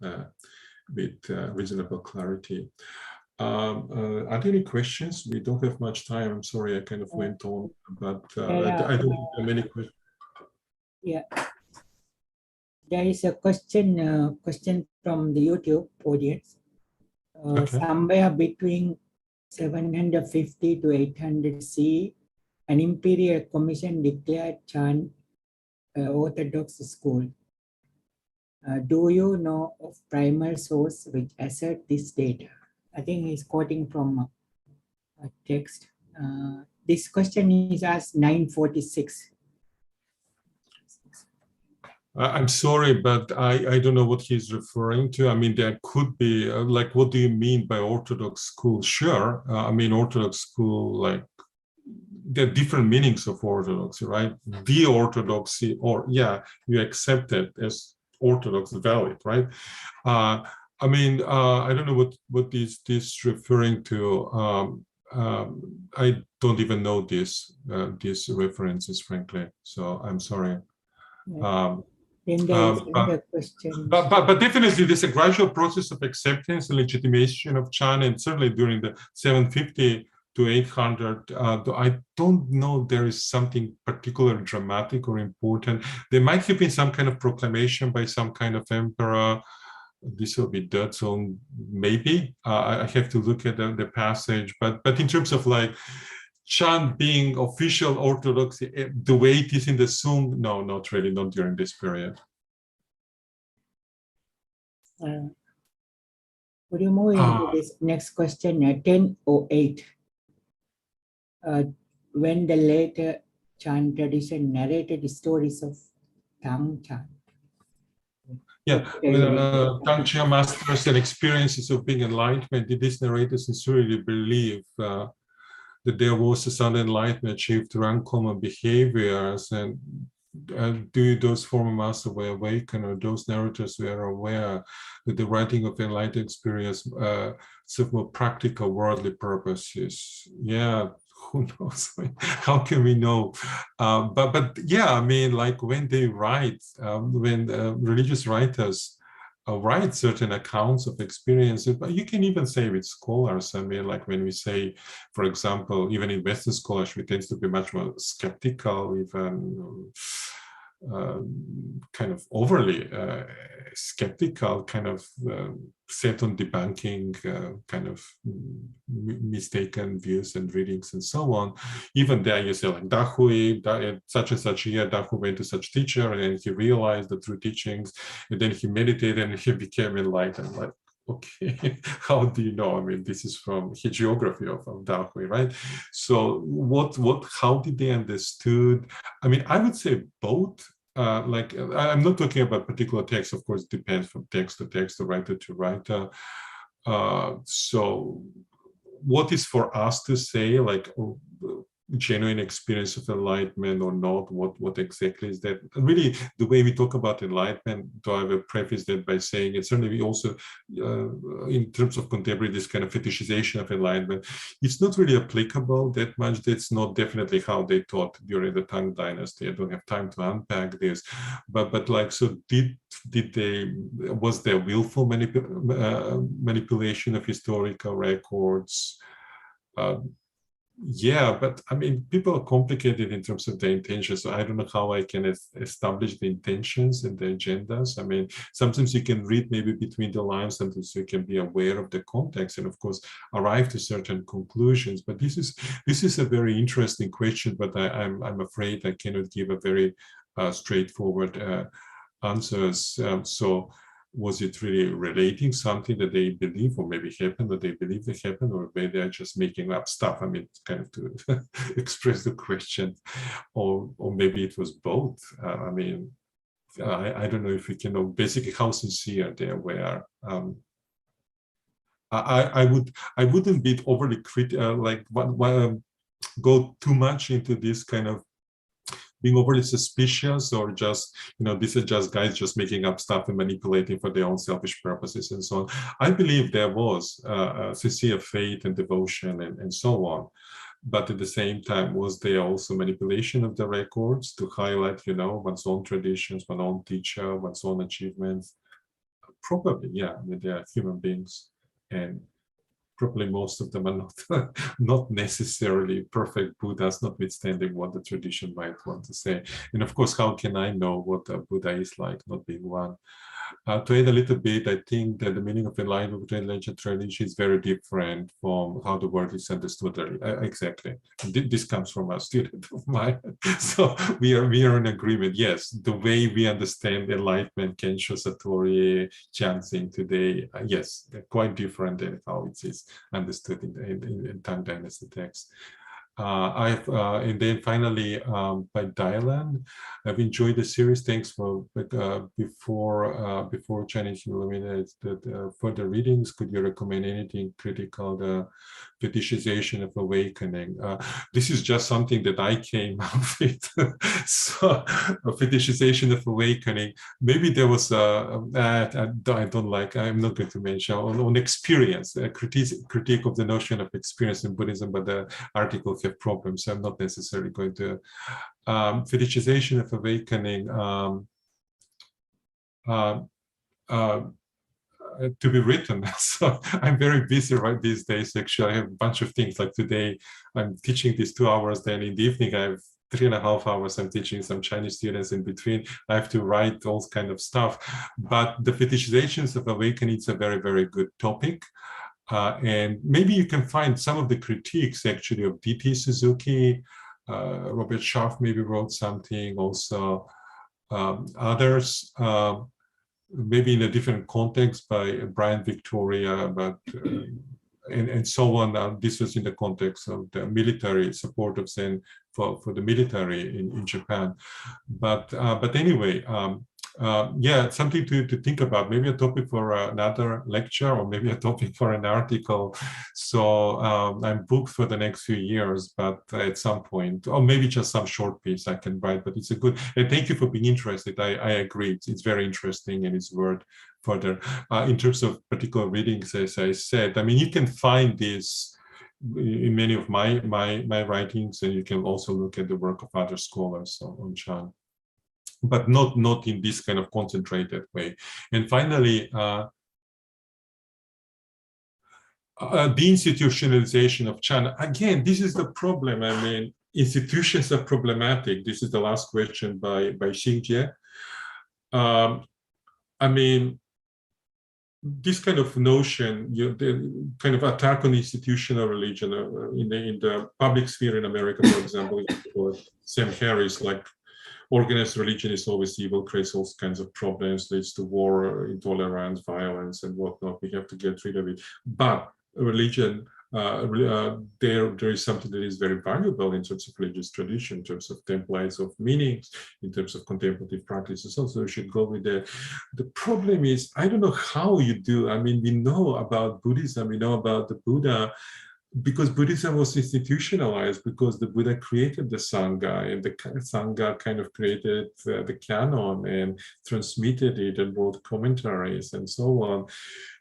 with reasonable clarity. Are there any questions? We don't have much time. I'm sorry, I kind of went on, but I don't think there are many questions. Yeah, there is a question from the YouTube audience. Okay. Somewhere between 750 to 800 CE, an imperial commission declared Chan Orthodox school. Do you know of primal source which assert this data? I think he's quoting from a text. This question is asked 946. I'm sorry, but I don't know what he's referring to. I mean, there could be, like, what do you mean by Orthodox school? Sure. I mean, Orthodox school, like, there are different meanings of Orthodoxy, right? The Orthodoxy, or yeah, you accept it as Orthodox valid, right? I mean, I don't know what is this referring to. I don't even know these references, frankly. So I'm sorry. Then there is another question. But definitely there's a gradual process of acceptance and legitimation of Chan, and certainly during the 750 to 800, I don't know there is something particularly dramatic or important. There might have been some kind of proclamation by some kind of emperor. This will be that, so maybe I have to look at the passage. But in terms of like Chan being official Orthodoxy, the way it is in the Sung, no, not really, not during this period. Would you move into this next question, 1008? When the later Chan tradition narrated stories of Tang Chan. Yeah, Tang Chia masters and experiences of being enlightenment, did these narrators sincerely believe that there was a sudden enlightenment achieved through uncommon behaviors, and do those former masters were awakened, or those narrators were aware that the writing of enlightened experience served more practical worldly purposes? Yeah, who knows? How can we know? But yeah, I mean, like when they write, when religious writers write certain accounts of experiences, but you can even say with scholars. I mean, like when we say, for example, even in Western scholarship, we tend to be much more skeptical, even kind of overly skeptical, kind of set on debunking kind of mistaken views and readings and so on. Even there you say like Dahui, such and such year, Dahu went to such teacher and he realized the true teachings, and then he meditated and he became enlightened. Like, okay, how do you know? I mean, this is from hagiography of Dahui, right? So how did they understood? I mean, I would say both. Like, I'm not talking about particular text, of course, it depends from text to text, or writer to writer. So what is for us to say, like, genuine experience of enlightenment or not, what exactly is that. And really, the way we talk about enlightenment, though I will preface that by saying it, certainly we also, in terms of contemporary, this kind of fetishization of enlightenment, it's not really applicable that much. That's not definitely how they taught during the Tang Dynasty. I don't have time to unpack this, but like, so did they, was there willful manipulation of historical records? Yeah, but I mean, people are complicated in terms of their intentions. So I don't know how I can establish the intentions and the agendas. I mean, sometimes you can read maybe between the lines, sometimes you can be aware of the context and of course arrive to certain conclusions. But this is a very interesting question, but I'm afraid I cannot give a very straightforward answers. So was it really relating something that they believe or maybe happened, that they believe they happened, or maybe they're just making up stuff? I mean, kind of to express the question, or maybe it was both. I mean, I don't know if we can know basically how sincere they were. I wouldn't be overly critical, like go too much into this kind of being overly suspicious, or just, you know, these are just guys just making up stuff and manipulating for their own selfish purposes and so on. I believe there was sincere faith and devotion and so on. But at the same time, was there also manipulation of the records to highlight, you know, one's own traditions, one's own teacher, one's own achievements? Probably, yeah. I mean, they are human beings, and probably most of them are not, not necessarily perfect Buddhas, notwithstanding what the tradition might want to say. And of course, how can I know what a Buddha is like, not being one? To add a little bit, I think that the meaning of enlightenment between Lineage and tradition is very different from how the word is understood. Exactly. This comes from a student of mine. So we are in agreement. Yes, the way we understand enlightenment, Kensho, Satori, Chanting today, yes, they're quite different than how it is understood in Tang Dynasty texts. And then finally, by Dylan, I've enjoyed the series. Thanks for before Chinese Illuminates the further readings. Could you recommend anything critical? The fetishization of awakening. This is just something that I came up with. So, a fetishization of awakening. Maybe there was I don't like. I'm not going to mention on experience, a critique of the notion of experience in Buddhism, but the article have problems. So I'm not necessarily going to fetishization of awakening. To be written. So I'm very busy right these days. Actually, I have a bunch of things. Like today, I'm teaching these 2 hours. Then in the evening, I have 3.5 hours. I'm teaching some Chinese students in between. I have to write all kind of stuff. But the fetishizations of awakening is a very, very good topic. And maybe you can find some of the critiques actually of D.T. Suzuki. Robert Scharf maybe wrote something. Also, others. Maybe in a different context by Brian Victoria, but and so on. This was in the context of the military support of Zen for the military in Japan. But anyway, yeah, something to think about. Maybe a topic for another lecture, or maybe a topic for an article. So I'm booked for the next few years, but at some point, or maybe just some short piece I can write. But it's a good. And thank you for being interested. I agree. It's very interesting and it's worth further. In terms of particular readings, as I said, I mean, you can find this in many of my writings, and you can also look at the work of other scholars on Chan, but not in this kind of concentrated way. And finally, the institutionalization of Chan. Again, this is the problem. I mean, institutions are problematic. This is the last question by Xingjie. I mean, this kind of notion, the kind of attack on institutional religion in the public sphere in America, for example, Sam Harris, like, organized religion is always evil, creates all kinds of problems, leads to war, intolerance, violence, and whatnot. We have to get rid of it. But religion, there is something that is very valuable in terms of religious tradition, in terms of templates of meanings, in terms of contemplative practices. Also, we should go with that. The problem is, I don't know how you do. I mean, we know about Buddhism, we know about the Buddha. because Buddhism was institutionalized, because the Buddha created the Sangha, and the Sangha kind of created the canon and transmitted it and wrote commentaries and so on.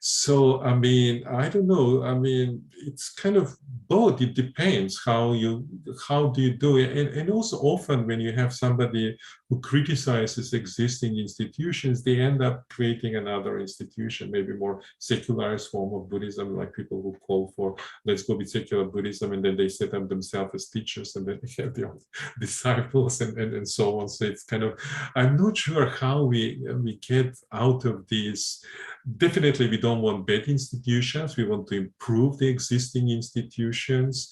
So, I mean, I don't know. I mean, it's kind of both. It depends how do you do it. And also often when you have somebody who criticizes existing institutions, they end up creating another institution, maybe more secularized form of Buddhism, like people who call for, let's go with secular Buddhism, and then they set up themselves as teachers, and then they have their disciples and so on. So it's kind of, I'm not sure how we get out of this. Definitely, we don't want bad institutions. We want to improve the existing institutions.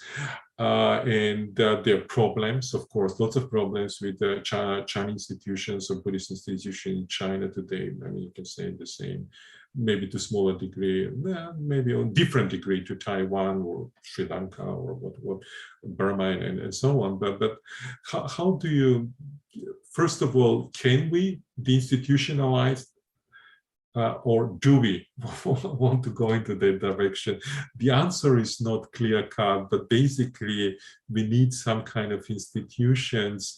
And there are problems, of course, lots of problems with the Chinese institutions or Buddhist institutions in China today. I mean, you can say the same, maybe to smaller degree, maybe on different degree to Taiwan or Sri Lanka or what Burma and so on. But how do you, first of all, can we deinstitutionalize? Or do we want to go into that direction? The answer is not clear-cut, but basically we need some kind of institutions.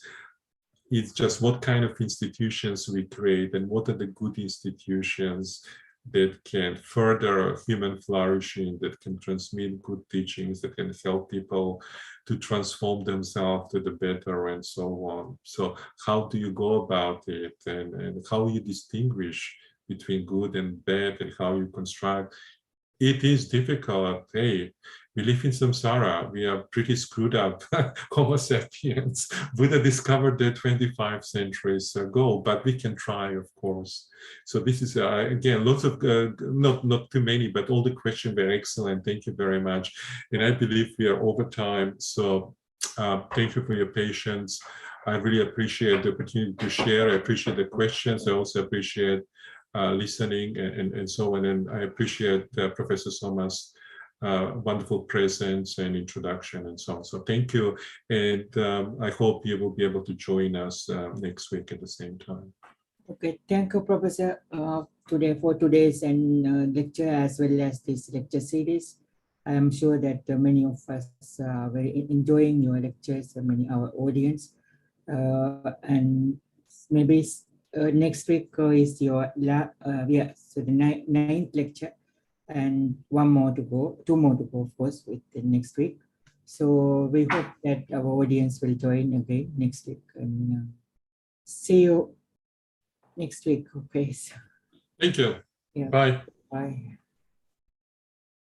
It's just what kind of institutions we create and what are the good institutions that can further human flourishing, that can transmit good teachings, that can help people to transform themselves to the better and so on. So how do you go about it, and how you distinguish between good and bad, and how you construct? It is difficult. Hey, we live in samsara. We are pretty screwed up Homo sapiens. Buddha discovered that 25 centuries ago, but we can try, of course. So this is, again, lots of, not too many, but all the questions were excellent. Thank you very much. And I believe we are over time. So thank you for your patience. I really appreciate the opportunity to share. I appreciate the questions. I also appreciate listening and so on. And I appreciate Professor Soma's wonderful presence and introduction and so on. So thank you. And I hope you will be able to join us next week at the same time. Okay, thank you, Professor, today for today's lecture as well as this lecture series. I am sure that many of us are very enjoying your lectures, many our audience. And maybe next week is your so the ninth lecture, and one more to go, two more to go, of course, with the next week. So we hope that our audience will join again next week, and see you next week. Okay. So, thank you. yeah. Bye. Bye.